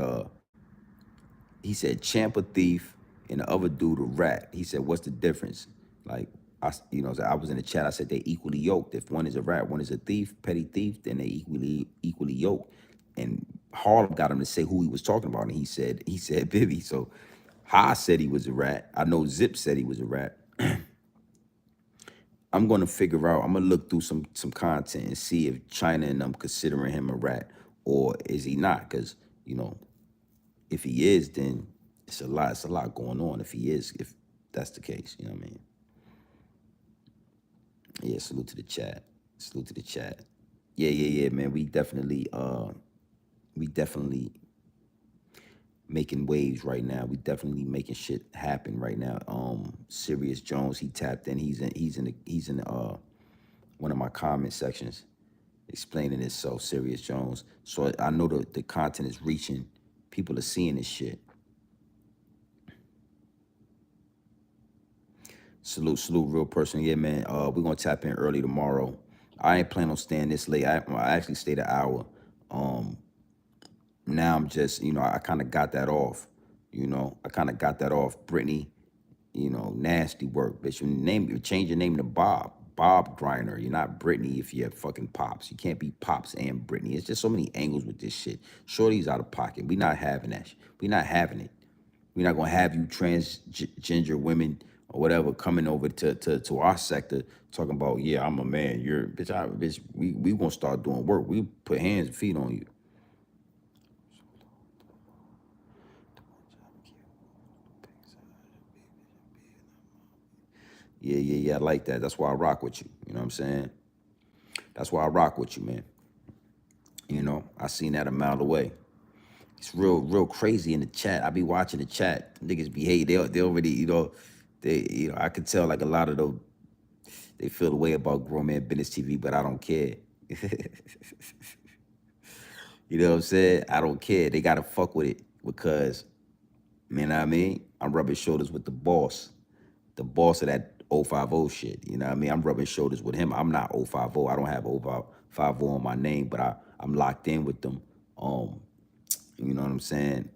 he said Champ a thief and the other dude a rat. He said, what's the difference? Like, I was in the chat, I said they equally yoked. If one is a rat, one is a thief, petty thief, then they equally yoked. And Harlem got him to say who he was talking about, and he said Vivi. So Ha said he was a rat. I know Zip said he was a rat. I'm gonna figure out. I'm gonna look through some content and see if China and them considering him a rat or is he not? Because if he is, then it's a lot. It's a lot going on. If that's the case, you know what I mean? Yeah. Salute to the chat. Salute to the chat. Yeah, man. We definitely making waves right now. We definitely making shit happen right now. Sirius Jones, he tapped in. He's in one of my comment sections explaining this. So Sirius Jones. So I know the content is reaching. People are seeing this shit. Salute, real person. Yeah, man. We're gonna tap in early tomorrow. I ain't planning on staying this late. I actually stayed an hour. Now I'm just, I kind of got that off. I kind of got that off. Brittney, nasty work, bitch. You change your name to Bob. Bob Griner. You're not Brittney if you're fucking Pops. You can't be Pops and Brittney. It's just so many angles with this shit. Shorty's out of pocket. We not having that. We not having it. We're not gonna have you transgender women or whatever coming over to our sector talking about, yeah, I'm a man. You're bitch. Bitch. We gonna start doing work. We put hands and feet on you. Yeah. I like that. That's why I rock with you. You know what I'm saying? That's why I rock with you, man. You know, I seen that a mile away. It's real crazy in the chat. I be watching the chat. Niggas behave. They already, I could tell like a lot of them, they feel the way about Grown Man Business TV, but I don't care. You know what I'm saying? I don't care. They gotta fuck with it because, man, I mean, I'm rubbing shoulders with the boss of that 050 shit. You know what I mean? I'm rubbing shoulders with him. I'm not 050. I don't have 050 on my name, but I'm locked in with them. You know what I'm saying?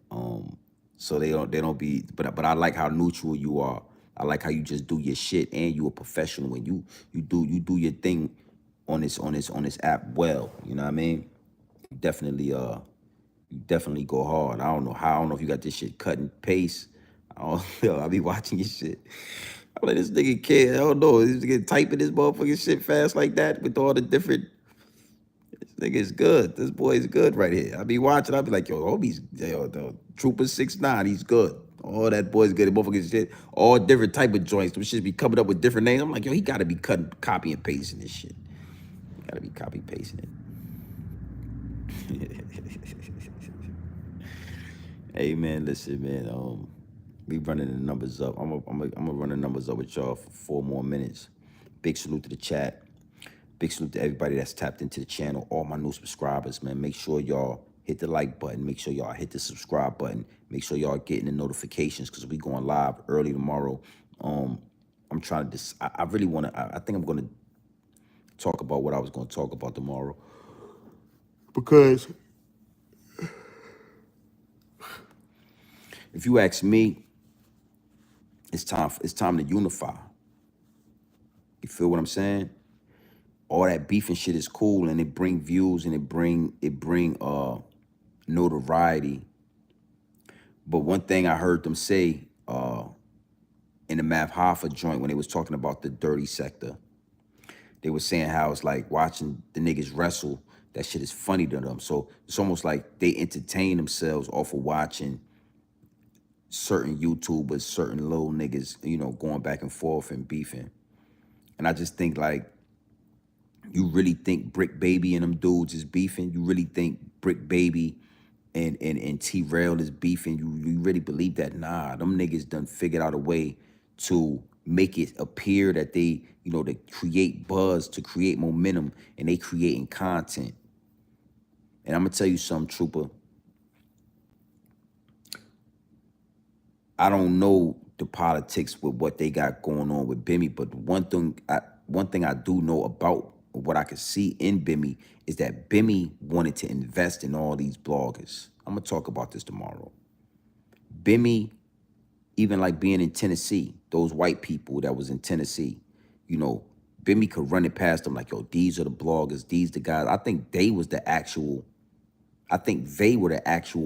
So they don't be, but I like how neutral you are. I like how you just do your shit and you a professional and you do your thing on this app well. You know what I mean? You definitely go hard. I don't know how. I don't know if you got this shit cut and paste. I don't know. I be watching your shit. I'm like, this nigga kid. I don't know. This nigga typing this motherfucking shit fast like that with all the different. This nigga is good. This boy is good right here. I be watching. I be like, yo, homie's the Trooper 6'9". He's good. All that boy's good. Motherfucking shit. All different type of joints. Them shit be coming up with different names. I'm like, yo, he gotta be copy and pasting this shit. He gotta be copy pasting it. Hey man, listen, man. We running the numbers up. I'm gonna run the numbers up with y'all for 4 more minutes. Big salute to the chat. Big salute to everybody that's tapped into the channel. All my new subscribers, man. Make sure y'all hit the like button. Make sure y'all hit the subscribe button. Make sure y'all getting the notifications because we going live early tomorrow. I'm trying to. I really want to. I think I'm gonna talk about what I was gonna talk about tomorrow because if you ask me, it's time to unify. You feel what I'm saying? All that beef and shit is cool and it bring views and it bring notoriety. But one thing I heard them say in the Math Hoffa joint when they was talking about the dirty sector, they was saying how it's like watching the niggas wrestle. That shit is funny to them. So it's almost like they entertain themselves off of watching certain YouTubers, certain little niggas, going back and forth and beefing. And I just think like, you really think Brick Baby and them dudes is beefing? You really think Brick Baby and T-Rail is beefing? You really believe that? Nah, them niggas done figured out a way to make it appear that they, to create buzz, to create momentum, and they creating content. And I'm gonna tell you something, Trooper. I don't know the politics with what they got going on with Bimmy, but one thing I do know about what I could see in Bimmy is that Bimmy wanted to invest in all these bloggers. I'm gonna talk about this tomorrow. Bimmy, even like being in Tennessee, those white people that was in Tennessee, Bimmy could run it past them like, yo, these are the bloggers, these the guys. I think they were the actual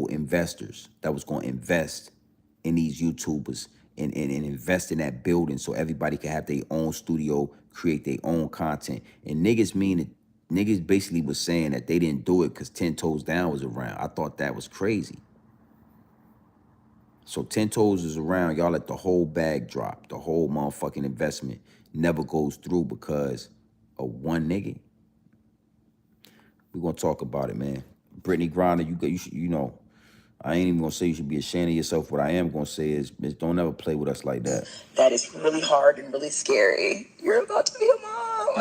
investors that was gonna invest in these YouTubers and invest in that building so everybody can have their own studio, create their own content. And niggas basically was saying that they didn't do it because 10 Toes Down was around. I thought that was crazy. So 10 Toes is around, y'all let the whole bag drop. The whole motherfucking investment never goes through because of one nigga. We're gonna talk about it, man. Brittney Griner, I ain't even gonna say you should be ashamed of yourself. What I am gonna say is, bitch, don't ever play with us like that. That is really hard and really scary. You're about to be a mom.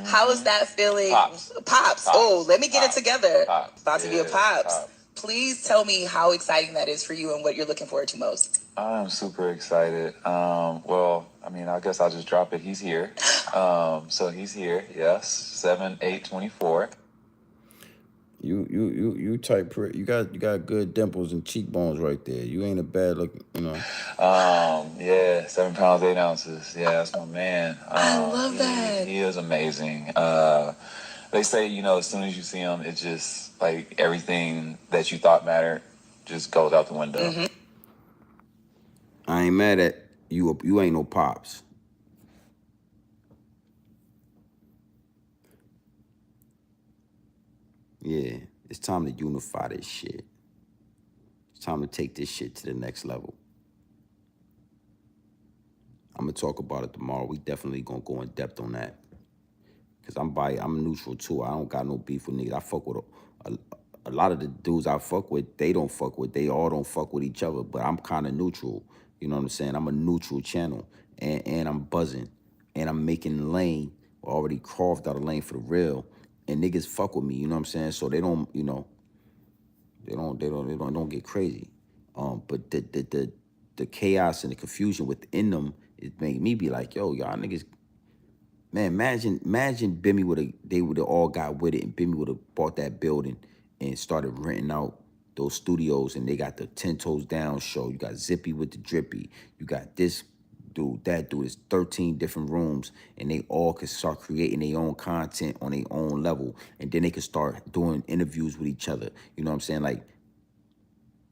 How is that feeling? Pops. Oh, let me get it together. About to be a pops. Please tell me how exciting that is for you and what you're looking forward to most. I'm super excited. Well, I mean, I guess I'll just drop it. He's here. So he's here. Yes, 7/8/24. You type pretty. You got good dimples and cheekbones right there. You ain't a bad look, Yeah, 7 pounds 8 ounces. Yeah, that's my man. I love that. He is amazing. They say, as soon as you see him, it's just like everything that you thought mattered just goes out the window. I ain't mad at You ain't no pops. Yeah, it's time to unify this shit. It's time to take this shit to the next level. I'm gonna talk about it tomorrow. We definitely gonna go in depth on that. Cause I'm neutral too. I don't got no beef with niggas. I fuck with a lot of the dudes I fuck with. They don't fuck with. They all don't fuck with each other. But I'm kind of neutral. You know what I'm saying? I'm a neutral channel, and I'm buzzing, and I'm making lane. Already carved out a lane for the real, and niggas fuck with me. You know what I'm saying? So they don't, they don't get crazy. But the chaos and the confusion within them, it made me be like, yo, y'all niggas. Man, imagine Bimmy they would have all got with it, and Bimmy would have bought that building and started renting out those studios, and they got the 10 Toes Down show. You got Zippy with the Drippy. You got this dude, that dude. It's 13 different rooms, and they all could start creating their own content on their own level, and then they could start doing interviews with each other. You know what I'm saying? Like,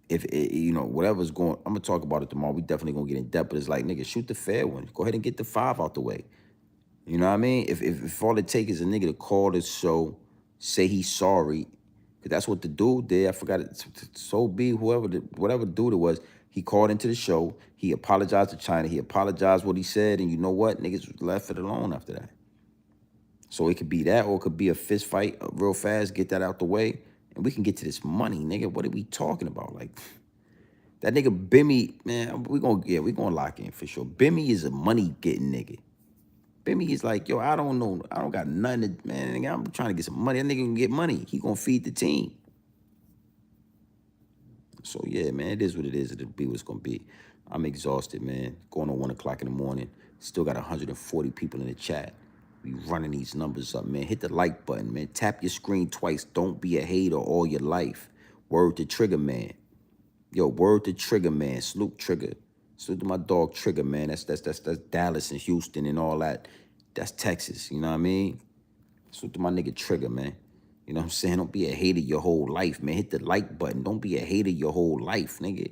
if it, whatever's going, I'm gonna talk about it tomorrow. We definitely gonna get in depth, but it's like, nigga, shoot the fair one. Go ahead and get the 5 out the way. You know what I mean? If all it takes is a nigga to call this show, say he's sorry, because that's what the dude did. I forgot it. So be whatever dude it was, he called into the show. He apologized to China. He apologized what he said, and you know what? Niggas left it alone after that. So it could be that, or it could be a fist fight real fast. Get that out the way, and we can get to this money, nigga. What are we talking about? Like that nigga Bimmy, man. We gonna lock in for sure. Bimmy is a money getting nigga. Bimmy is like, yo, I don't know. I don't got nothing, man. Nigga, I'm trying to get some money. That nigga can get money. He gonna feed the team. So, yeah, man, it is what it is. It'll be what it's gonna be. I'm exhausted, man. Going on 1 o'clock in the morning. Still got 140 people in the chat. We running these numbers up, man. Hit the like button, man. Tap your screen twice. Don't be a hater all your life. Word to Trigger Man. Yo, word to Trigger Man. Salute Trigger. Salute to my dog Trigger, man. That's Dallas and Houston and all that. That's Texas, you know what I mean? Salute to my nigga Trigger, man. You know what I'm saying? Don't be a hater your whole life, man. Hit the like button. Don't be a hater your whole life, nigga.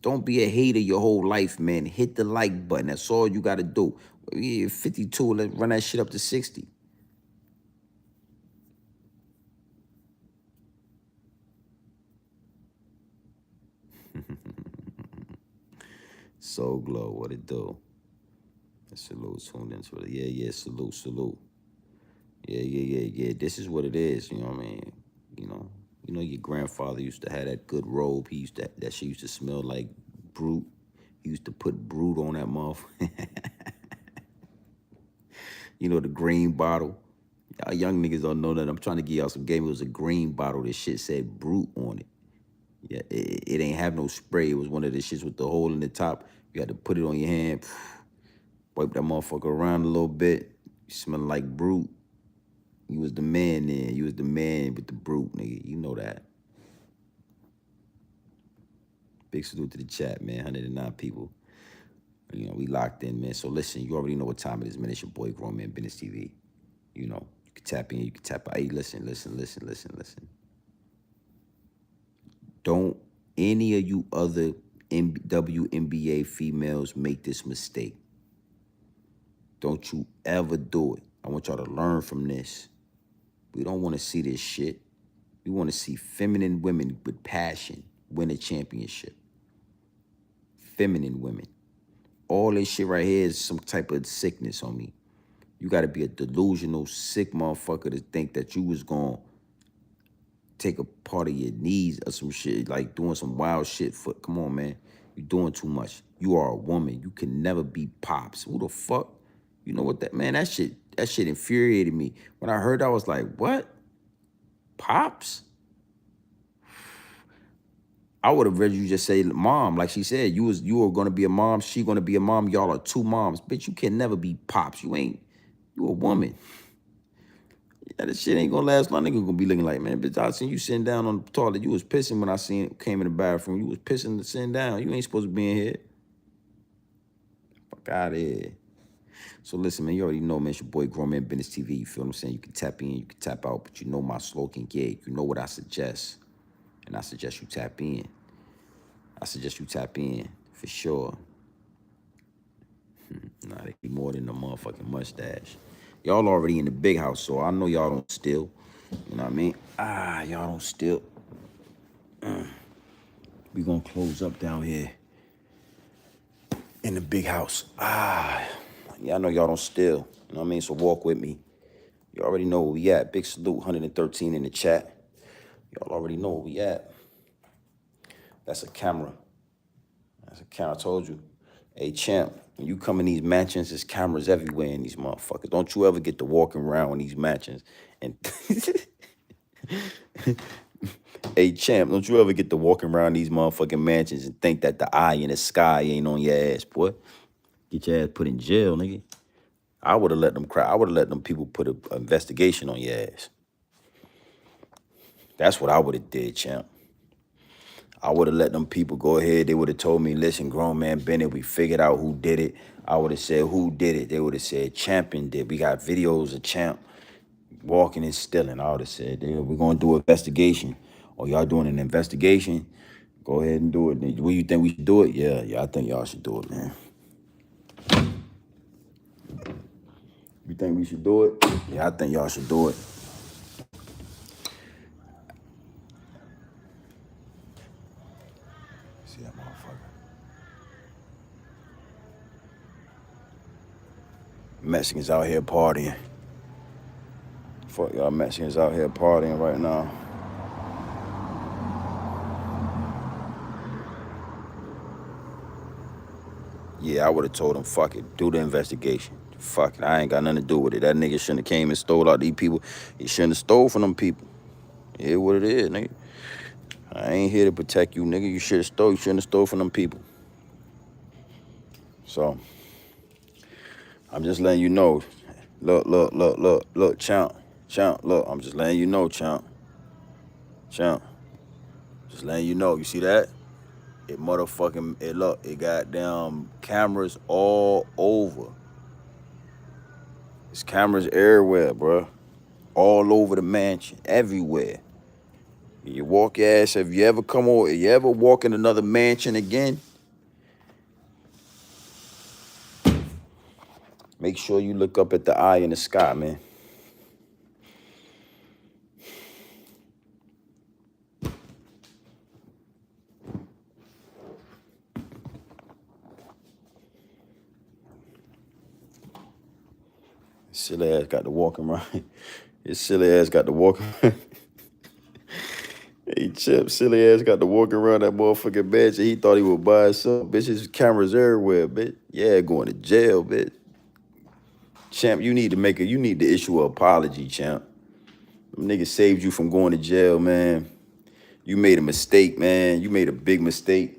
Don't be a hater your whole life, man. Hit the like button. That's all you gotta do. Yeah, 52, let's run that shit up to 60. So Glow, what it do? Salute, tuned into it. Yeah, salute. Yeah. This is what it is, you know what I mean? Your grandfather used to have that good robe. That shit used to smell like Brute. He used to put Brute on that motherfucker. The green bottle. Y'all young niggas don't know that. I'm trying to give y'all some game. It was a green bottle. This shit said Brute on it. Yeah, it ain't have no spray. It was one of the shits with the hole in the top. You had to put it on your hand, wipe that motherfucker around a little bit. You smelling like Brute. You was the man then. You was the man with the Brute, nigga. You know that. Big salute to the chat, man. 109 people. We locked in, man. So listen, you already know what time it is, man. It's your boy, Grown Man Business TV. You can tap in, you can tap out. Hey, listen. Don't any of you other WNBA females make this mistake. Don't you ever do it. I want y'all to learn from this. We don't want to see this shit. We want to see feminine women with passion win a championship. Feminine women. All this shit right here is some type of sickness on me. You got to be a delusional, sick motherfucker to think that you was going to take a part of your knees or some shit, like doing some wild shit. Come on, man. You're doing too much. You are a woman. You can never be Pops. Who the fuck? You know what that shit infuriated me. When I heard that, I was like, what? Pops? I would have read you just say mom, like she said. You were gonna be a mom, she gonna be a mom, y'all are two moms. Bitch, you can never be Pops. You a woman. Yeah, this shit ain't gonna last long. Nigga gonna be looking like, man, bitch, I seen you sitting down on the toilet. You was pissing when I came in the bathroom. You was pissing to sitting down. You ain't supposed to be in here. Fuck out of here. So listen, man, you already know, man, it's your boy Grown Man Business TV. You feel what I'm saying? You can tap in, you can tap out, but you know my slogan, gig. You know what I suggest. And I suggest you tap in. For sure. Nah, they more than a motherfucking mustache. Y'all already in the big house, so I know y'all don't steal. You know what I mean? Y'all don't steal. We gonna close up down here in the big house. Yeah, I know y'all don't steal. You know what I mean? So walk with me. You already know where we at. Big salute, 113 in the chat. Y'all already know where we at. That's a camera. That's a camera. I told you. Hey, champ, when you come in these mansions, there's cameras everywhere in these motherfuckers. Don't you ever get to walking around in these mansions and hey, champ, don't you ever get to walking around these motherfucking mansions and think that the eye in the sky ain't on your ass, boy? Get your ass put in jail, nigga. I would have let them cry. I would have let them people put an investigation on your ass. That's what I would have did, champ. I would have let them people go ahead. They would have told me, listen, grown man Bennett, we figured out who did it. I would have said, who did it? They would have said, Champion did. We got videos of Champ walking and stealing. I would have said, we're going to do an investigation. Or y'all doing an investigation? Go ahead and do it. What you think we should do it? Yeah, I think y'all should do it, man. You think we should do it? Yeah, I think y'all should do it. See that motherfucker? Mexicans out here partying. Fuck y'all Mexicans out here partying right now. Yeah, I would have told him, fuck it, do the investigation. Fuck it, I ain't got nothing to do with it. That nigga shouldn't have came and stole out these people. He shouldn't have stole from them people. Yeah, what it is, nigga. I ain't here to protect you, nigga. You should have stole. You shouldn't have stole from them people. So, I'm just letting you know. Look, Champ, look, I'm just letting you know, Champ. Just letting you know. You see that? It got damn cameras all over. There's cameras everywhere, bro. All over the mansion, everywhere. You walk your ass, if you ever walk in another mansion again, make sure you look up at the eye in the sky, man. Silly ass got to walk around. His silly ass got to walk around. Hey, Chip, silly ass got to walk around that motherfucking mansion. He thought he would buy himself. Bitch, there's cameras everywhere, bitch. Yeah, going to jail, bitch. Champ, you need to issue an apology, champ. Them niggas saved you from going to jail, man. You made a mistake, man. You made a big mistake.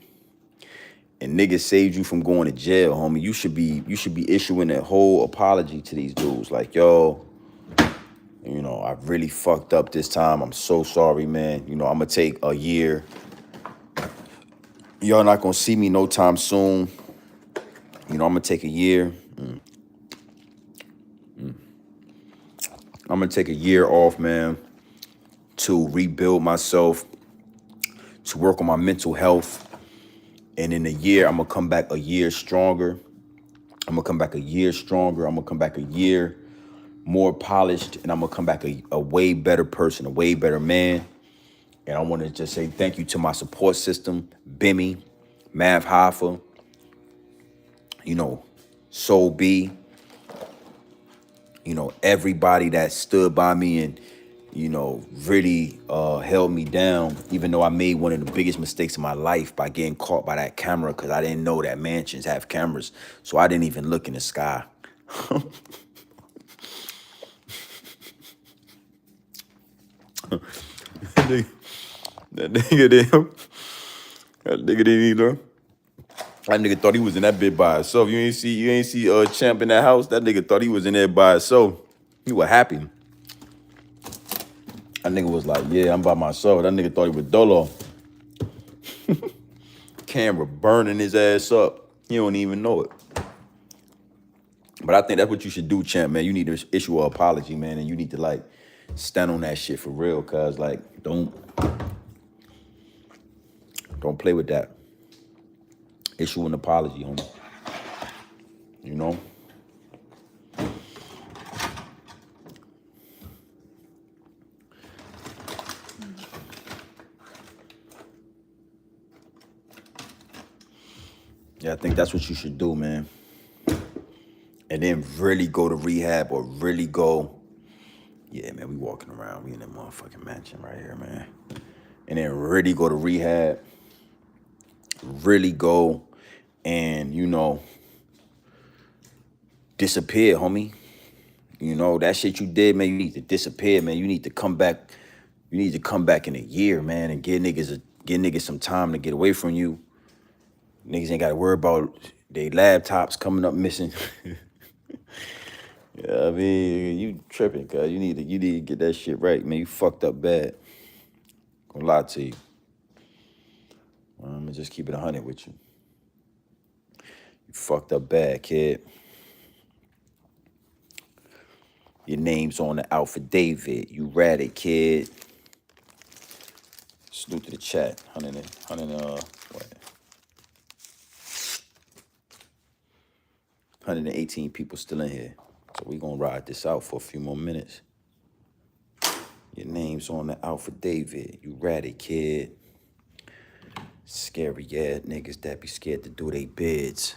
And niggas saved you from going to jail, homie. You should be issuing a whole apology to these dudes. Like, yo, you know, I really fucked up this time. I'm so sorry, man. You know, I'm gonna take a year. Y'all not gonna see me no time soon. You know, I'm gonna take a year. I'm gonna take a year off, man, to rebuild myself, to work on my mental health. And in a year, I'm gonna come back a year stronger. I'm gonna come back a year stronger. I'm gonna come back a year more polished, and I'm gonna come back a way better person, a way better man. And I want to just say thank you to my support system, Bimmy, Mav Hoffa, you know, Soul B, you know, everybody that stood by me and, you know, really held me down, even though I made one of the biggest mistakes in my life by getting caught by that camera, because I didn't know that mansions have cameras. So I didn't even look in the sky. That nigga didn't either. That nigga thought he was in that bit by himself. You ain't see Champ in that house. That nigga thought he was in there by himself. He was happy. That nigga was like, yeah, I'm by myself. That nigga thought he was dolo. Camera burning his ass up. He don't even know it. But I think that's what you should do, Champ, man. You need to issue an apology, man, and you need to, like, stand on that shit for real, cuz, like, don't play with that. Issue an apology, homie. You know? Yeah, I think that's what you should do, man. And then really go to rehab or really go. Yeah, man, we walking around. We in that motherfucking mansion right here, man. And then really go to rehab. Really go and, disappear, homie. That shit you did, man, you need to disappear, man. You need to come back. You need to come back in a year, man, and give niggas some time to get away from you. Niggas ain't got to worry about their laptops coming up missing. Yeah, I mean, you tripping, cuz you need to get that shit right, man. You fucked up bad. Gonna lie to you. I'm gonna just keep it 100 with you. You fucked up bad, kid. Your name's on the affidavit. You read it, kid. Salute to the chat. 118 people still in here. So we gonna ride this out for a few more minutes. Your name's on the affidavit. You read it, kid. Scary ass niggas that be scared to do they bids.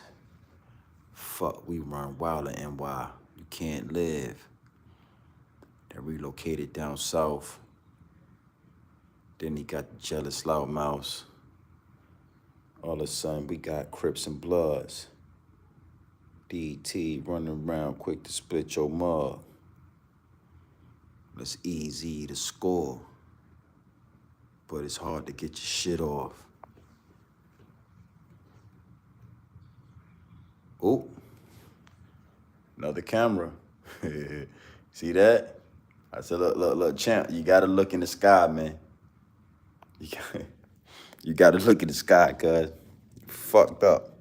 Fuck, we run wild in NY. You can't live. They relocated down south. Then he got the jealous loudmouths. All of a sudden, we got Crips and Bloods. DT running around quick to split your mug. It's easy to score, but it's hard to get your shit off. Oh, another camera. See that? I said, look, champ, you gotta look in the sky, man. You gotta look in the sky, cuz. Fucked up.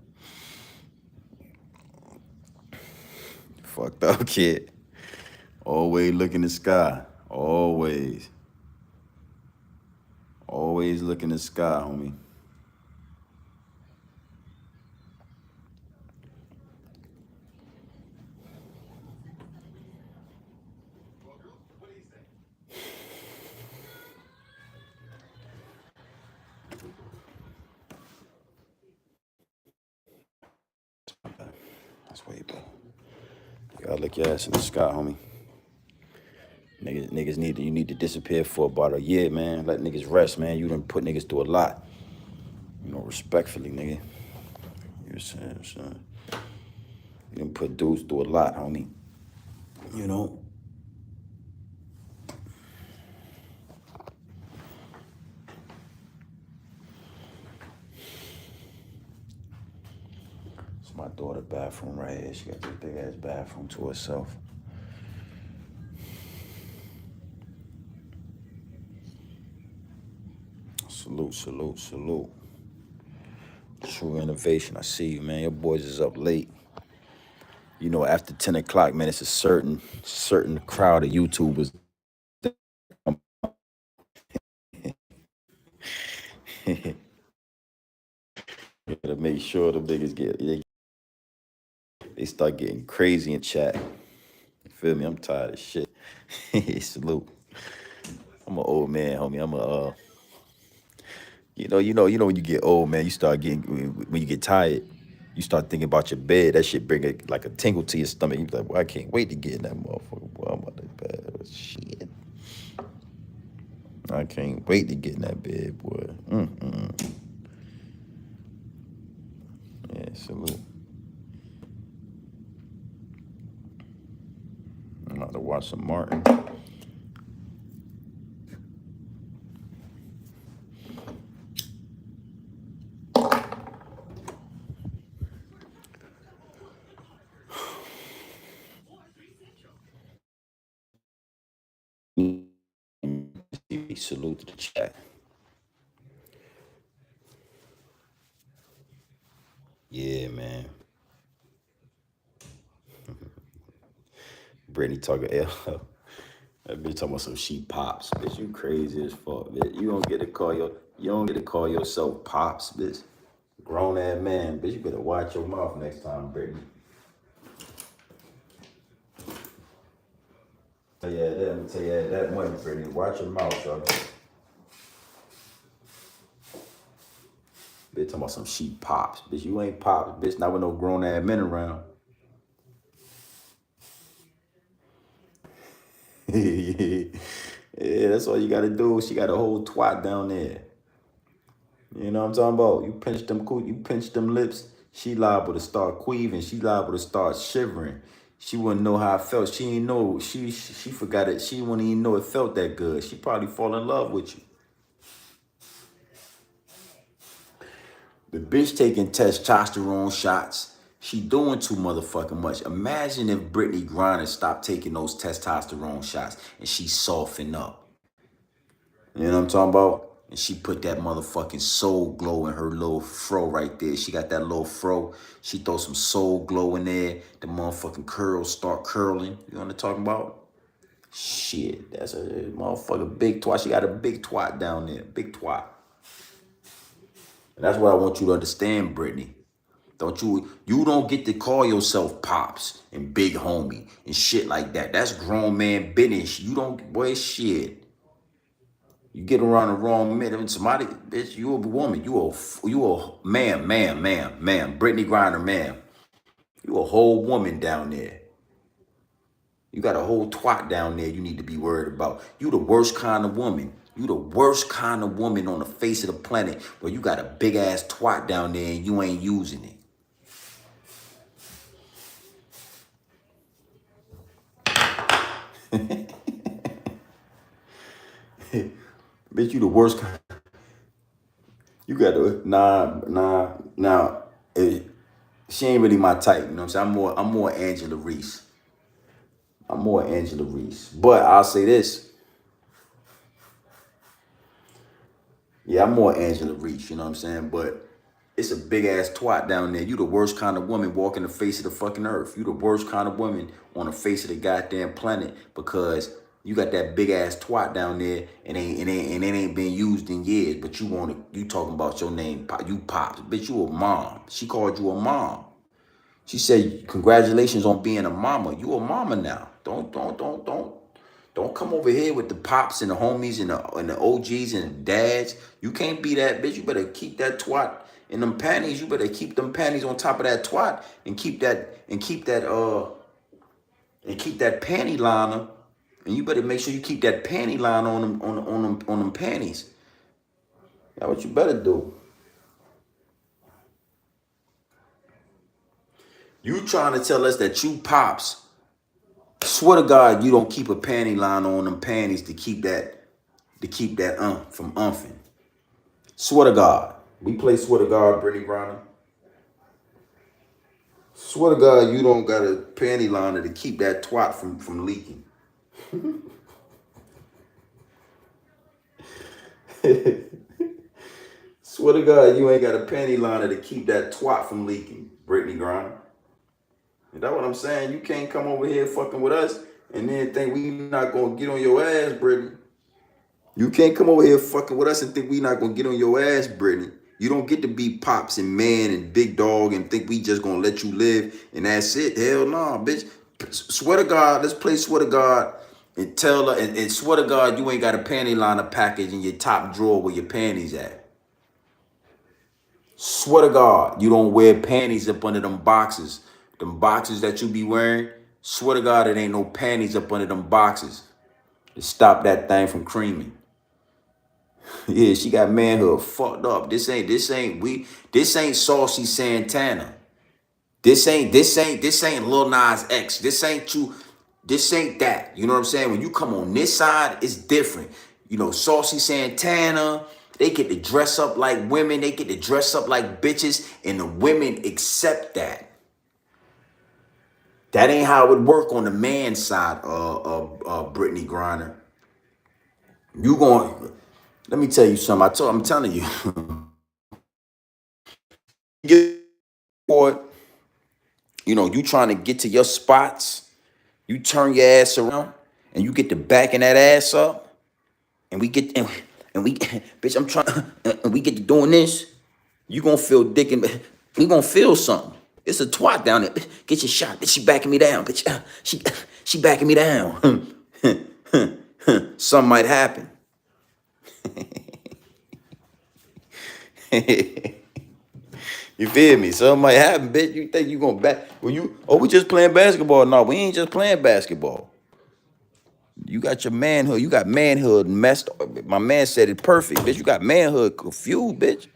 Fucked up, kid. Always look in the sky. Always. Always look in the sky, homie. That's way better. You gotta look your ass in the sky, homie. Niggas you need to disappear for about a year, man. Let niggas rest, man. You done put niggas through a lot. Respectfully, nigga. You're saying, son. You done put dudes through a lot, homie. It's my daughter's bathroom right here. She got this big ass bathroom to herself. Salute. True innovation. I see you, man. Your boys is up late. After 10 o'clock, man, it's a certain crowd of YouTubers. To make sure the niggas they start getting crazy in chat. You feel me? I'm tired of shit. Salute. I'm an old man, homie. I'm a when you get old, man, you start getting when you get tired, you start thinking about your bed. That shit bring like a tingle to your stomach. You be like, well, I can't wait to get in that motherfucker. Boy, I'm about to bed. Shit. I can't wait to get in that bed, boy. Yeah, salute. I'm about to watch some Martin. Salute to the chat. Yeah, man. Brittney talking L. That bitch talking about some she pops. Bitch, you crazy as fuck, bitch. You don't get to call yourself pops, bitch. Grown ass man, bitch. You better watch your mouth next time, Brittney. Let me tell you that much, Brittney. Watch your mouth, y'all. Bitch talking about some she pops. Bitch, you ain't pops. Bitch, not with no grown ass men around. Yeah, that's all you gotta do. She got a whole twat down there. You know what I'm talking about? You pinch them lips. She liable to start queeving. She liable to start shivering. She wouldn't know how it felt. She ain't know. She forgot it. She wouldn't even know it felt that good. She probably fall in love with you. The bitch taking testosterone shots. She doing too motherfucking much. Imagine if Brittney Griner stopped taking those testosterone shots and she softened up. You know what I'm talking about? And she put that motherfucking soul glow in her little fro right there. She got that little fro. She throw some soul glow in there. The motherfucking curls start curling. You know what I'm talking about? Shit, that's a motherfucking big twat. She got a big twat down there. Big twat. And that's what I want you to understand, Brittney. You don't get to call yourself pops and big homie and shit like that. That's grown man business. You don't, boy, shit. You get around the wrong man. Somebody, bitch, you a woman. You a man. Brittney Griner, man. You a whole woman down there. You got a whole twat down there you need to be worried about. You the worst kind of woman. You the worst kind of woman on the face of the planet where you got a big ass twat down there and you ain't using it. Bitch, you the worst kind. You got to nah. She ain't really my type. You know what I'm saying? I'm more Angela Reese. But I'll say this. Yeah, I'm more Angela Reese, you know what I'm saying? But it's a big ass twat down there. You the worst kind of woman walking the face of the fucking earth. You the worst kind of woman on the face of the goddamn planet because you got that big ass twat down there and it ain't been used in years. But you talking about your name, you pops, bitch. You a mom. She called you a mom. She said, "Congratulations on being a mama. You a mama now. Don't come over here with the pops and the homies and the OGs and the dads. You can't be that bitch. You better keep that twat in them panties. You better keep them panties on top of that twat and keep that panty liner. And you better make sure you keep that panty line on them panties. That's what you better do. You trying to tell us that you pops, swear to God, you don't keep a panty line on them panties to keep that from umphing. Swear to God. We play swear to God, Brittney Griner. Swear to God, you don't got a panty liner to keep that twat from leaking. Swear to God, you ain't got a panty liner to keep that twat from leaking, Brittney Griner. Is that what I'm saying? You can't come over here fucking with us and then think we not gonna get on your ass, Brittney. You can't come over here fucking with us and think we not gonna get on your ass, Brittney. You don't get to be pops and man and big dog and think we just gonna let you live and that's it. Hell no, bitch. Swear to God, let's play swear to God and tell her and swear to God you ain't got a panty liner package in your top drawer where your panties at. Swear to God, you don't wear panties up under them boxes. Them boxes that you be wearing, swear to God, it ain't no panties up under them boxes to stop that thing from creaming. Yeah, she got manhood fucked up. This ain't Saucy Santana. This ain't Lil Nas X. This ain't you. This ain't that. You know what I'm saying? When you come on this side, it's different. You know, Saucy Santana, they get to dress up like women. They get to dress up like bitches, and the women accept that. That ain't how it would work on the man side of Brittney Griner. You going? Let me tell you something. I'm telling you. You know, you trying to get to your spots. You turn your ass around and you get the backing that ass up, and we bitch. I'm trying, and we get to doing this. You gonna feel dick and we gonna feel something. It's a twat down there. Get your shot. Bitch, she backing me down. Bitch, she backing me down. Something might happen. You feel me? Something might happen, bitch. You think you gonna back when you? Oh, we just playing basketball? No, we ain't just playing basketball. You got your manhood. You got manhood messed up. My man said it perfect, bitch. You got manhood confused, bitch.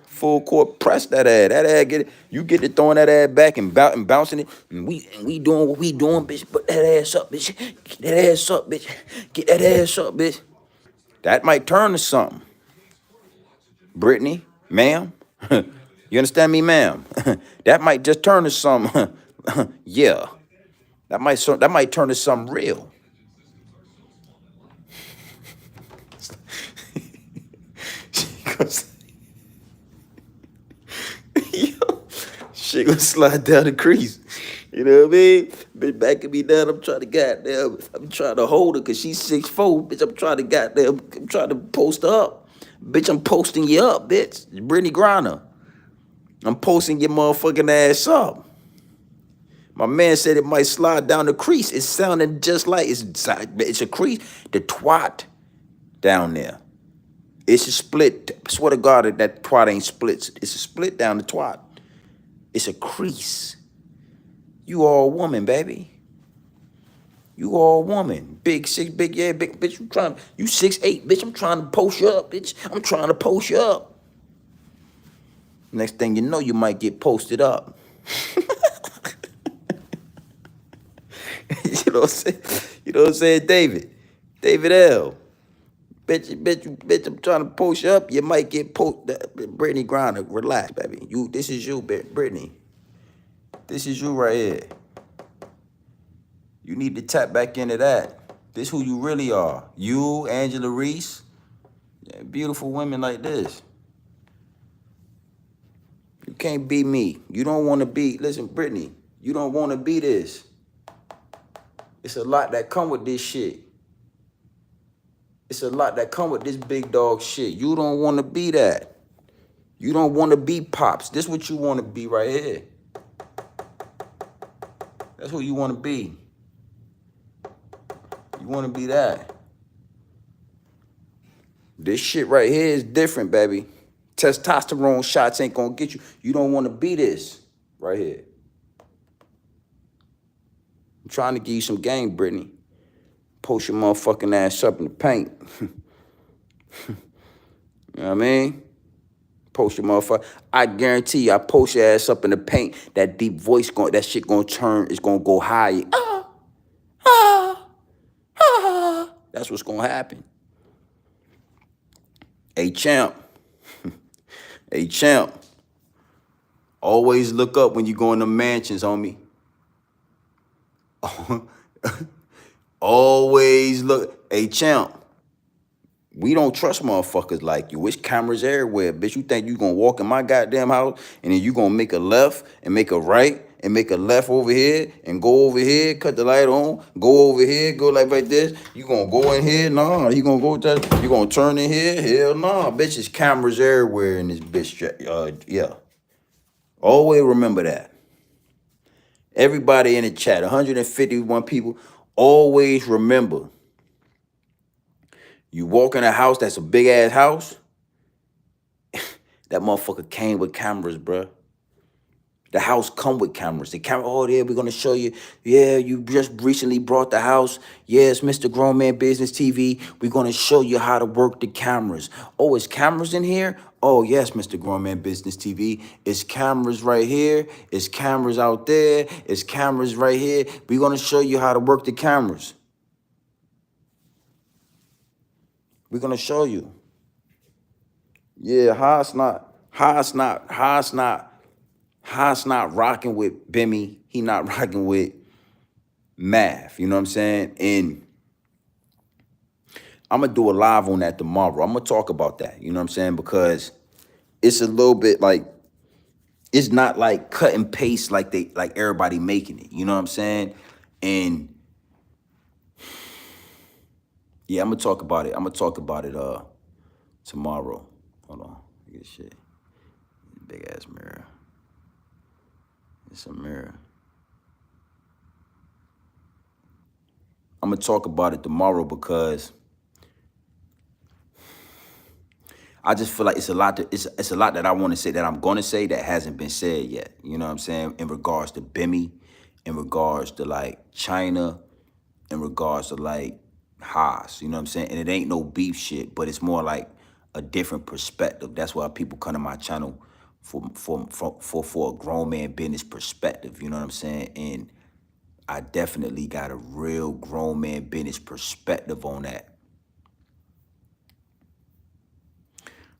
Full court press that ass. That ass get it. You get to throwing that ass back and, bouncing it. And we doing what we doing, bitch. Put that ass up, bitch. Get that ass up, bitch. Get that ass up, bitch. That might turn to something. Brittney, ma'am. You understand me, ma'am? That might just turn to something. Yeah. That might turn to something real. Yo, she gonna slide down the crease. You know what I mean? Bitch backing me down. I'm trying to I'm trying to hold her because she's 6'4". Bitch, I'm trying to post her up. Bitch, I'm posting you up, bitch. Brittney Griner. I'm posting your motherfucking ass up. My man said it might slide down the crease. It sounded just like it's a crease. The twat down there. It's a split. I swear to God that twat ain't split. It's a split down the twat. It's a crease. You all woman, baby. You all woman. Big bitch. You 6'8", bitch. I'm trying to post you up, bitch. I'm trying to post you up. Next thing you know, you might get posted up. You know what I'm saying? You know what I'm saying, David? David L. Bitch, I'm trying to post you up. You might get posted. Brittney Griner, relax, baby. This is you, Brittney. This is you right here. You need to tap back into that. This who you really are. You, Angela Reese, yeah, beautiful women like this. You can't be me. You don't want to be, listen, Brittney, you don't want to be this. It's a lot that come with this shit. It's a lot that come with this big dog shit. You don't want to be that. You don't want to be Pops. This is what you want to be right here. That's who you want to be. You want to be that. This shit right here is different, baby. Testosterone shots ain't gonna get you. You don't want to be this right here. I'm trying to give you some game, Brittney. Post your motherfucking ass up in the paint. You know what I mean? Post your motherfucker. I guarantee you, I post your ass up in the paint. That deep voice that shit gonna turn. It's gonna go higher. That's what's gonna happen. Hey champ. Hey champ. Always look up when you go in the mansions, homie. Always look. Hey champ. We don't trust motherfuckers like you. It's cameras everywhere, bitch. You think you gonna walk in my goddamn house and then you gonna make a left and make a right and make a left over here and go over here, cut the light on, go over here, go like this. You gonna go in here? Nah. You gonna go that? You gonna turn in here? Hell nah, bitch. It's cameras everywhere in this bitch. Yeah. Always remember that. Everybody in the chat, 151 people, always remember. You walk in a house that's a big ass house, that motherfucker came with cameras, bruh. The house come with cameras. The camera, oh yeah, we're gonna show you. Yeah, you just recently brought the house. Yes, Mr. Grown Man Business TV. We're gonna show you how to work the cameras. Oh, is cameras in here? Oh yes, Mr. Grown Man Business TV. It's cameras right here. It's cameras out there. It's cameras right here. We're gonna show you how to work the cameras. We're gonna show you. Yeah, Haas not rocking with Bimmy. He not rocking with Math. You know what I'm saying? And I'm gonna do a live on that tomorrow. I'm gonna talk about that. You know what I'm saying? Because it's a little bit like, it's not like cut and paste like everybody making it. You know what I'm saying? And yeah, I'm gonna talk about it. Tomorrow. Hold on. Look at this shit. Big ass mirror. It's a mirror. I'm gonna talk about it tomorrow because I just feel like it's a lot that it's a lot that I want to say that I'm gonna say that hasn't been said yet. You know what I'm saying? In regards to Bimmy, in regards to like China, in regards to like Haas. You know what I'm saying? And it ain't no beef shit, but it's more like a different perspective. That's why people come to my channel for a grown man business perspective. You know what I'm saying? And I definitely got a real grown man business perspective on that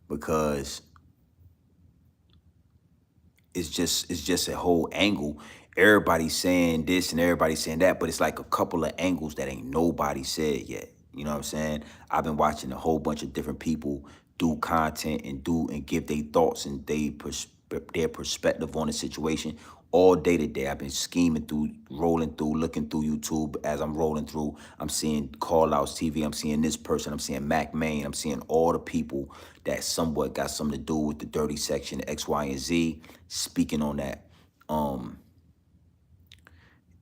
because it's just a whole angle. Everybody's saying this and everybody's saying that, but it's like a couple of angles that ain't nobody said yet. You know what I'm saying? I've been watching a whole bunch of different people do content and give their thoughts and their perspective on the situation all day today. I've been scheming through, rolling through, looking through YouTube as I'm rolling through. I'm seeing Call Outs TV. I'm seeing this person. I'm seeing Mac Main. I'm seeing all the people that somewhat got something to do with the dirty section, X, Y, and Z, speaking on that.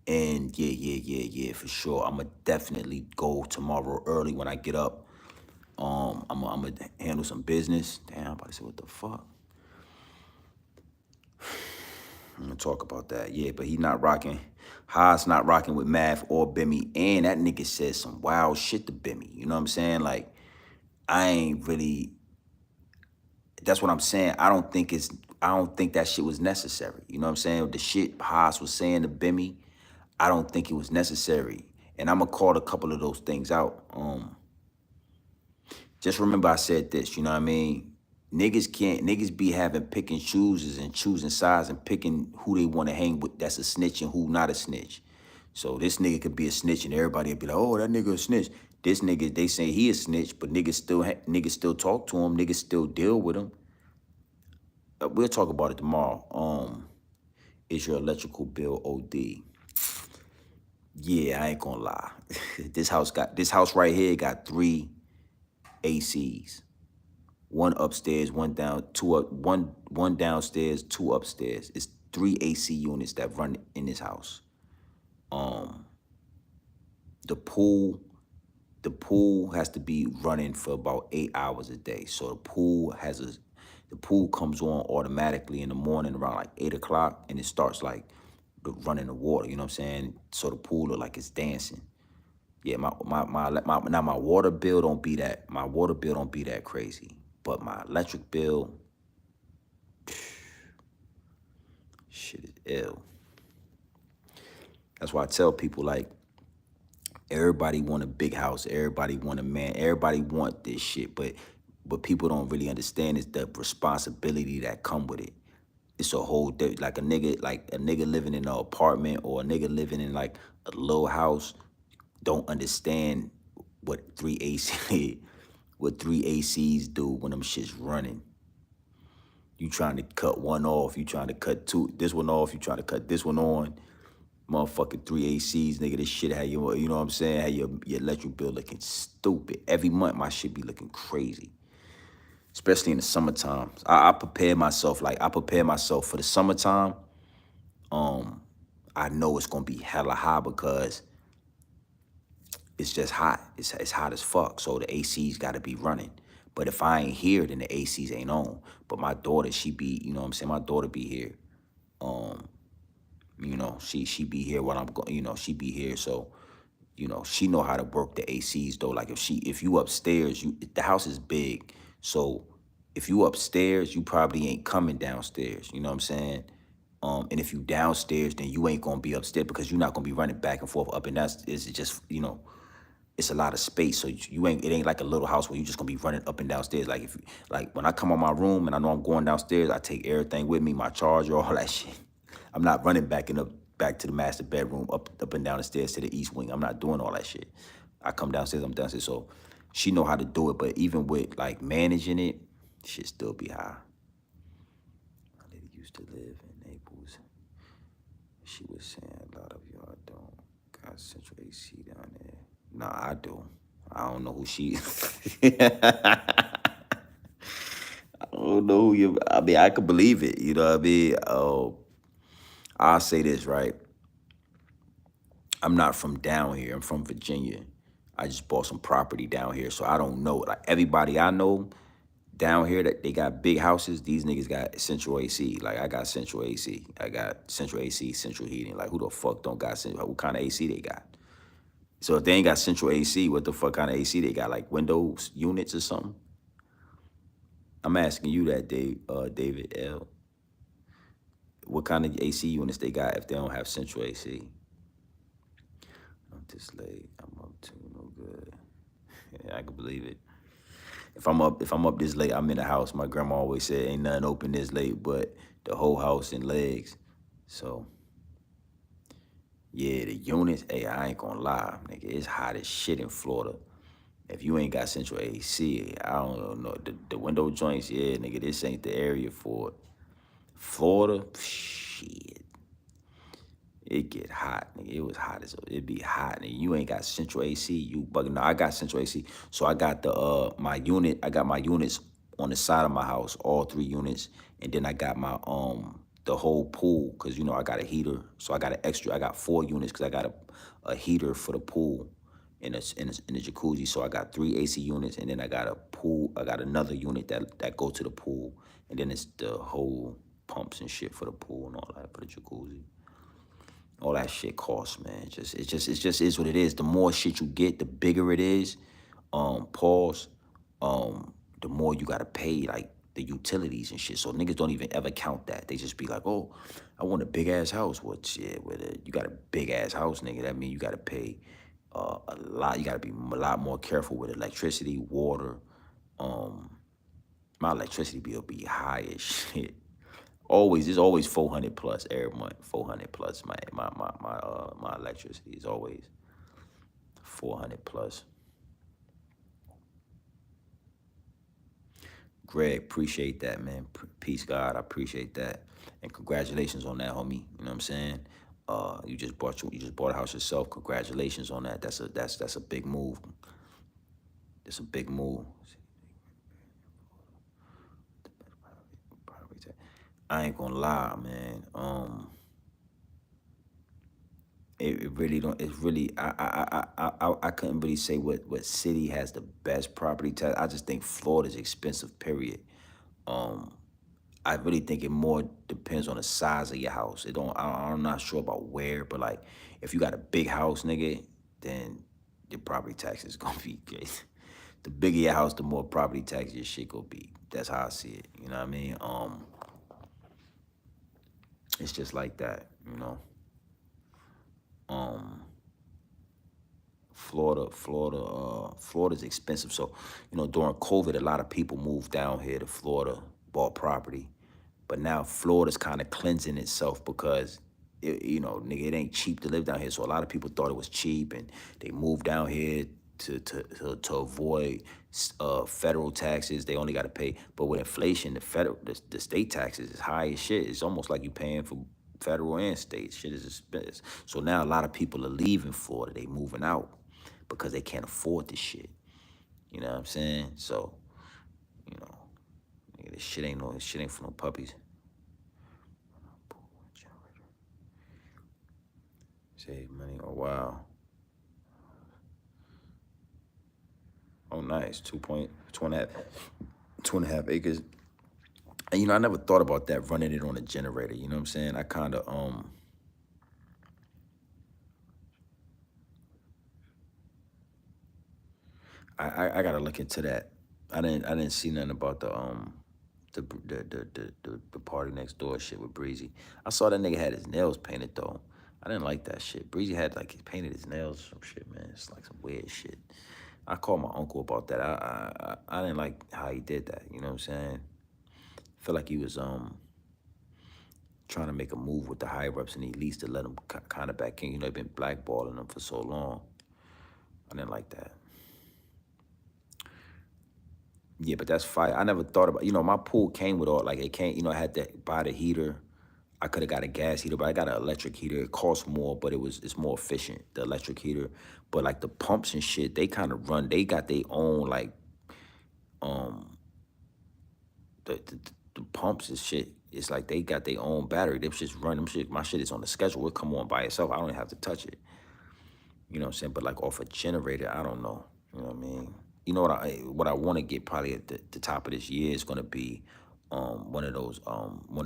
And yeah, for sure. I'ma definitely go tomorrow early when I get up. I'm gonna handle some business. Damn, I'm about to say what the fuck. I'm gonna talk about that. Yeah, but he not rocking. Haas not rocking with Math or Bimmy. And that nigga said some wild shit to Bimmy. You know what I'm saying? Like, I ain't really. That's what I'm saying. I don't think that shit was necessary. You know what I'm saying? The shit Haas was saying to Bimmy, I don't think it was necessary. And I'm gonna call a couple of those things out. Just remember I said this, you know what I mean? Niggas be having pick and chooses and choosing sides and picking who they want to hang with that's a snitch and who not a snitch. So this nigga could be a snitch and everybody would be like, oh, that nigga a snitch. This nigga, they say he a snitch, but niggas still talk to him, niggas still deal with him. We'll talk about it tomorrow. Is your electrical bill OD? Yeah, I ain't gonna lie. This house right here got 3 ACs. One upstairs, one down, two up, one downstairs, 2 upstairs. It's 3 AC units that run in this house. The pool has to be running for about 8 hours a day. So the pool comes on automatically in the morning around like 8 o'clock, and it starts like running the water. You know what I'm saying? So the pool look like it's dancing. Yeah, now my water bill don't be that. My water bill don't be that crazy, but my electric bill, shit is ill. That's why I tell people like, everybody want a big house, everybody want a man, everybody want this shit, but people don't really understand is the responsibility that come with it. It's a whole like a nigga living in an apartment or a nigga living in like a little house don't understand what 3 AC what 3 ACs do when them shit's running. You trying to cut one off, you trying to cut this one off, you trying to cut this one on. Motherfucking 3 ACs, nigga, this shit had your, you know what I'm saying, had your electric bill looking stupid. Every month my shit be looking crazy. Especially in the summertime. I prepare myself for the summertime. I know it's gonna be hella high because it's just hot. It's hot as fuck. So the ACs gotta be running. But if I ain't here, then the ACs ain't on. But my daughter, she be, you know what I'm saying, my daughter be here. You know, she be here when I'm going, you know, she be here. So, you know, she know how to work the ACs though. Like if you upstairs, the house is big. So if you upstairs, you probably ain't coming downstairs. You know what I'm saying? And if you downstairs, then you ain't gonna be upstairs because you're not gonna be running back and forth up and down. It's just, you know, it's a lot of space. So it ain't like a little house where you just gonna be running up and downstairs. Like like when I come on my room and I know I'm going downstairs, I take everything with me, my charger, all that shit. I'm not running back to the master bedroom, up and down the stairs to the east wing. I'm not doing all that shit. I come downstairs, I'm downstairs. So she know how to do it, but even with like managing it, shit still be high. My lady used to live in Naples. She was saying a lot of y'all don't got central AC down there. Nah, I do. I don't know who she I don't know who you. I mean, I could believe it. You know what I mean? I'll say this, right? I'm not from down here. I'm from Virginia. I just bought some property down here, so I don't know. Like everybody I know Down here, that they got big houses. These niggas got central AC. Like I got central AC. I got central AC, central heating. Like who the fuck don't got central? What kind of AC they got? So if they ain't got central AC, what the fuck kind of AC they got? Like windows units or something? I'm asking you that, David L. What kind of AC units they got if they don't have central AC? I'm this late. I'm up too no good. Yeah, I can believe it. If I'm up this late, I'm in the house. My grandma always said ain't nothing open this late but the whole house and legs. So yeah, the units, hey, I ain't gonna lie, nigga, it's hot as shit in Florida. If you ain't got central AC, I don't know. The window joints, yeah, nigga, this ain't the area for it. Florida, shit. It get hot, nigga. It was hot as it be hot, nigga. You ain't got central AC, you bugging. No, I got central AC. So I got my unit. I got my units on the side of my house, all 3 units, and then I got my the whole pool, cause you know I got a heater. So I got an extra. I got 4 units, cause I got a heater for the pool, in the jacuzzi. So I got 3 AC units, and then I got a pool. I got another unit that go to the pool, and then it's the whole pumps and shit for the pool and all that for the jacuzzi. All that shit costs, man. It just is what it is. The more shit you get, the bigger it is. Pause. The more you gotta pay, like the utilities and shit. So niggas don't even ever count that. They just be like, oh, I want a big ass house. Well, shit, you got a big ass house, nigga. That means you gotta pay a lot. You gotta be a lot more careful with electricity, water. My electricity bill be high as shit. It's always 400 plus every month. 400 plus my electricity is always 400 plus. Greg, appreciate that, man. Peace, God. I appreciate that, and congratulations on that, homie. You know what I'm saying? You just bought a house yourself. Congratulations on that. That's a big move. It's a big move. I ain't gonna lie, man. It really don't. It's really I couldn't really say what city has the best property tax. I just think Florida's expensive. Period. I really think it more depends on the size of your house. It don't. I'm not sure about where, but like if you got a big house, nigga, then your property tax is gonna be great. The bigger your house, the more property tax your shit gonna be. That's how I see it. You know what I mean? It's just like that. You know. Florida's expensive. So, you know, during COVID, a lot of people moved down here to Florida, bought property. But now Florida's kind of cleansing itself because, you know, nigga, it ain't cheap to live down here. So a lot of people thought it was cheap and they moved down here to avoid federal taxes. They only got to pay. But with inflation, the state taxes is high as shit. It's almost like you paying for federal and state. Shit is expensive. So now a lot of people are leaving Florida. They moving out because they can't afford this shit. You know what I'm saying? So, you know, nigga, this shit ain't for no puppies. Save money. Oh wow. Oh nice. 2.5 acres. And you know, I never thought about that, running it on a generator. You know what I'm saying? I kind of I gotta look into that. I didn't see nothing about the party next door shit with Breezy. I saw that nigga had his nails painted though. I didn't like that shit. Breezy had like he painted his nails or some shit, man. It's like some weird shit. I called my uncle about that. I didn't like how he did that. You know what I'm saying? I feel like he was trying to make a move with the higher ups and the elites to let them kind of back in. You know, they've been blackballing them for so long. I didn't like that. Yeah, but that's fire. I never thought about, you know, my pool came with all, like it came, you know, I had to buy the heater. I could have got a gas heater, but I got an electric heater. It costs more, but it's more efficient, the electric heater. But like the pumps and shit, they kind of run, they got their own like, the, the, the pumps and shit. It's like they got their own battery. Them shits run, my shit is on the schedule. It come on by itself. I don't even have to touch it. You know what I'm saying? But like off a generator, I don't know. You know what I mean? you know what I want to get probably at the top of this year is gonna be one of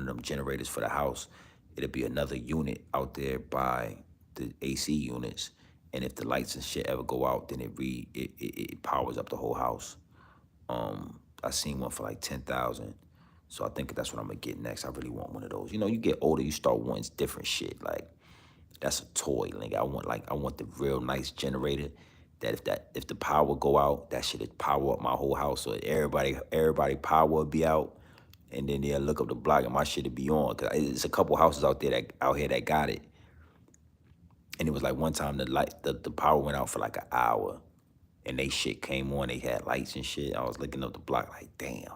them generators for the house. It'll be another unit out there by the AC units, and if the lights and shit ever go out, then it powers up the whole house. I seen one for like 10,000. So I think that's what I'm gonna get next. I really want one of those. You know, you get older, you start wanting different shit. Like that's a toy. Like I want the real nice generator that if the power go out, that shit power up my whole house. So everybody power will be out, and then they'll look up the block and my shit will be on. Cause it's a couple houses out here that got it. And it was like one time the power went out for like an hour. And they shit came on, they had lights and shit. I was looking up the block like, damn.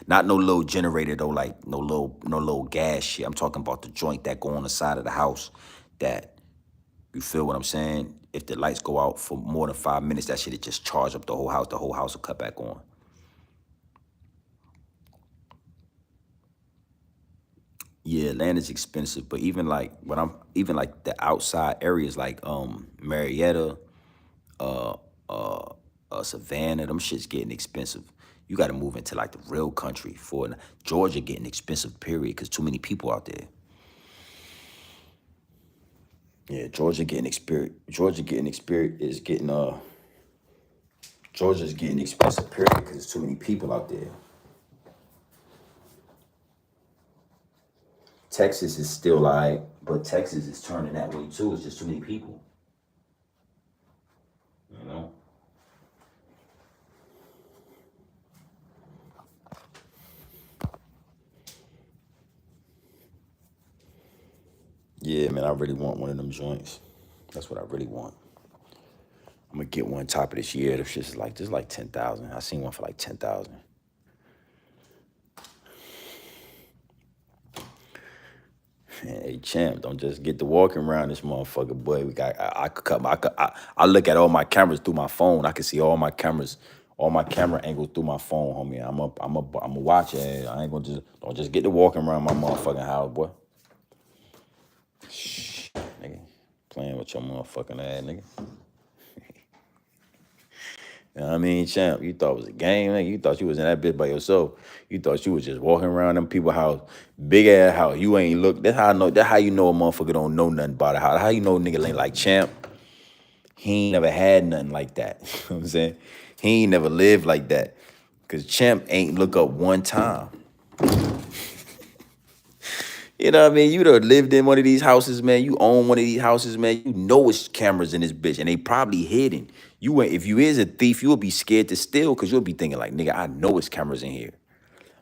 Not no little generator though, like no little gas shit. I'm talking about the joint that go on the side of the house that, you feel what I'm saying? If the lights go out for more than 5 minutes, that shit just charge up the whole house. The whole house will cut back on. Yeah, land is expensive, but even like the outside areas like Marietta, uh, Savannah, them shit's getting expensive. You got to move into like the real country for Georgia getting expensive. Period, because too many people out there. Yeah, Georgia getting expensive. Georgia's getting expensive. Period, because there's too many people out there. Texas is still like, but Texas is turning that way too. It's just too many people. You know. Yeah, man, I really want one of them joints. That's what I really want. I'm gonna get one top of this year. This shit's like just like 10,000. I seen one for like 10,000. Hey champ, don't just get to walking around this motherfucker, boy. I look at all my cameras through my phone. I can see all my camera angles through my phone, homie. I'm a watch it. I ain't gonna don't just get to walking around my motherfucking house, boy. Shh, nigga, playing with your motherfucking ass, nigga. You know what I mean, champ? You thought it was a game, nigga. You thought you was in that bitch by yourself. You thought you was just walking around them people's house, big ass house. You ain't look. That's how I know. That's how you know a motherfucker don't know nothing about a house. How you know a nigga ain't like champ? He ain't never had nothing like that. You know what I'm saying? He ain't never lived like that. Cause champ ain't look up one time. You know what I mean? You done lived in one of these houses, man. You own one of these houses, man. You know it's cameras in this bitch, and they probably hidden. You ain't, if you is a thief, you'll be scared to steal, cause you'll be thinking like, nigga, I know it's cameras in here.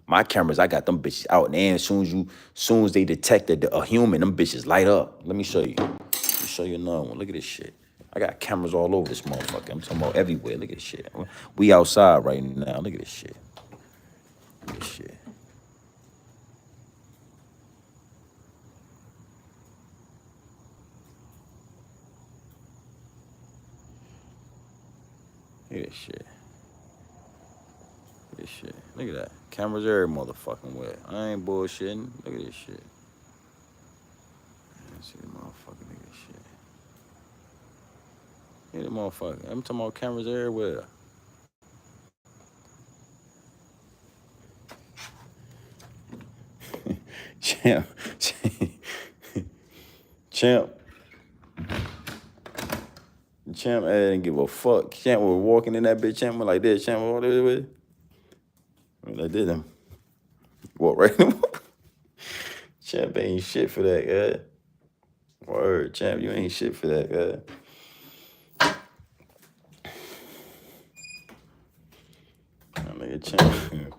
My cameras, I got them bitches out, and soon as they detected a human, them bitches light up. Let me show you. Let me show you another one. Look at this shit. I got cameras all over this motherfucker. I'm talking about everywhere. Look at this shit. We outside right now. Look at this shit. Look at this shit. Look at this shit. Look at this shit. Look at that. Cameras every motherfucking way. I ain't bullshitting. Look at this shit. Let's see the motherfucker. Look at this shit. Look at the motherfucker. I'm talking about cameras everywhere. Champ. Champ. Champ, I didn't give a fuck. Champ was walking in that bitch. Champ was like this. Champ was this way. I did him. Walk right in. Champ ain't shit for that, guy. Word, champ, you ain't shit for that, guy. That nigga champ.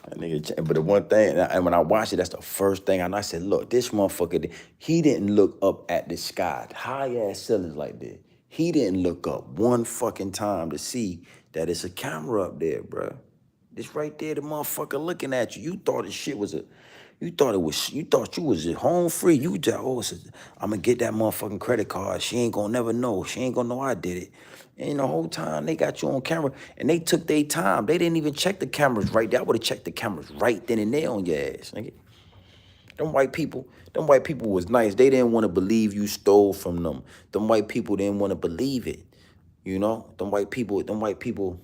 That nigga champ. But the one thing, and when I watched it, that's the first thing I said, look, this motherfucker, he didn't look up at the sky. High ass ceilings like that. He didn't look up one fucking time to see that it's a camera up there, bro. It's right there, the motherfucker looking at you. You thought this shit was you thought you was at home free. You just, I'm gonna get that motherfucking credit card. She ain't gonna never know. She ain't gonna know I did it. And the whole time they got you on camera and they took their time. They didn't even check the cameras right there. I would have checked the cameras right then and there on your ass, nigga. Them white people was nice. They didn't want to believe you stole from them. Them white people didn't want to believe it. You know, them white people,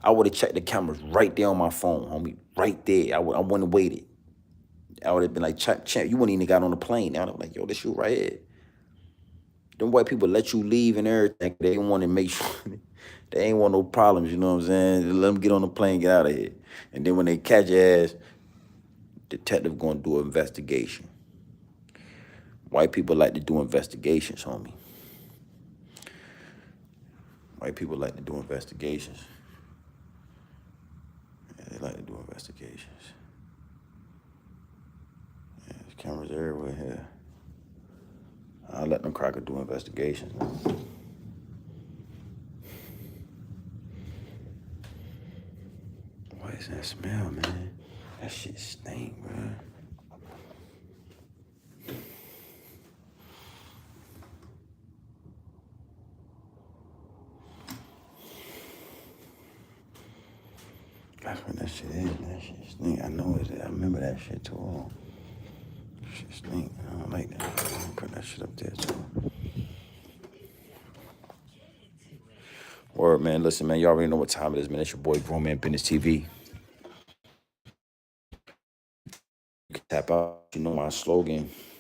I would have checked the cameras right there on my phone, homie. Right there. I wouldn't have waited. I would have been like, champ, you wouldn't even got on the plane. I would have been like, yo, this you right here. Them white people let you leave and everything. They didn't want to make sure they ain't want no problems, you know what I'm saying? Let them get on the plane, get out of here. And then when they catch your ass, detective gonna do an investigation. White people like to do investigations, homie. White people like to do investigations. Yeah, they like to do investigations. Yeah, there's cameras everywhere here. I'll let them crackers do investigations. What is that smell, man? That shit stink, bro. That's what that shit is, man. That shit stink. I know it. I remember that shit too. That shit stink. I don't like that. I'm gonna put that shit up there too. Word, man. Listen, man. Y'all already know what time it is, man. It's your boy, Grown Man Business TV. You can tap out. You know my slogan.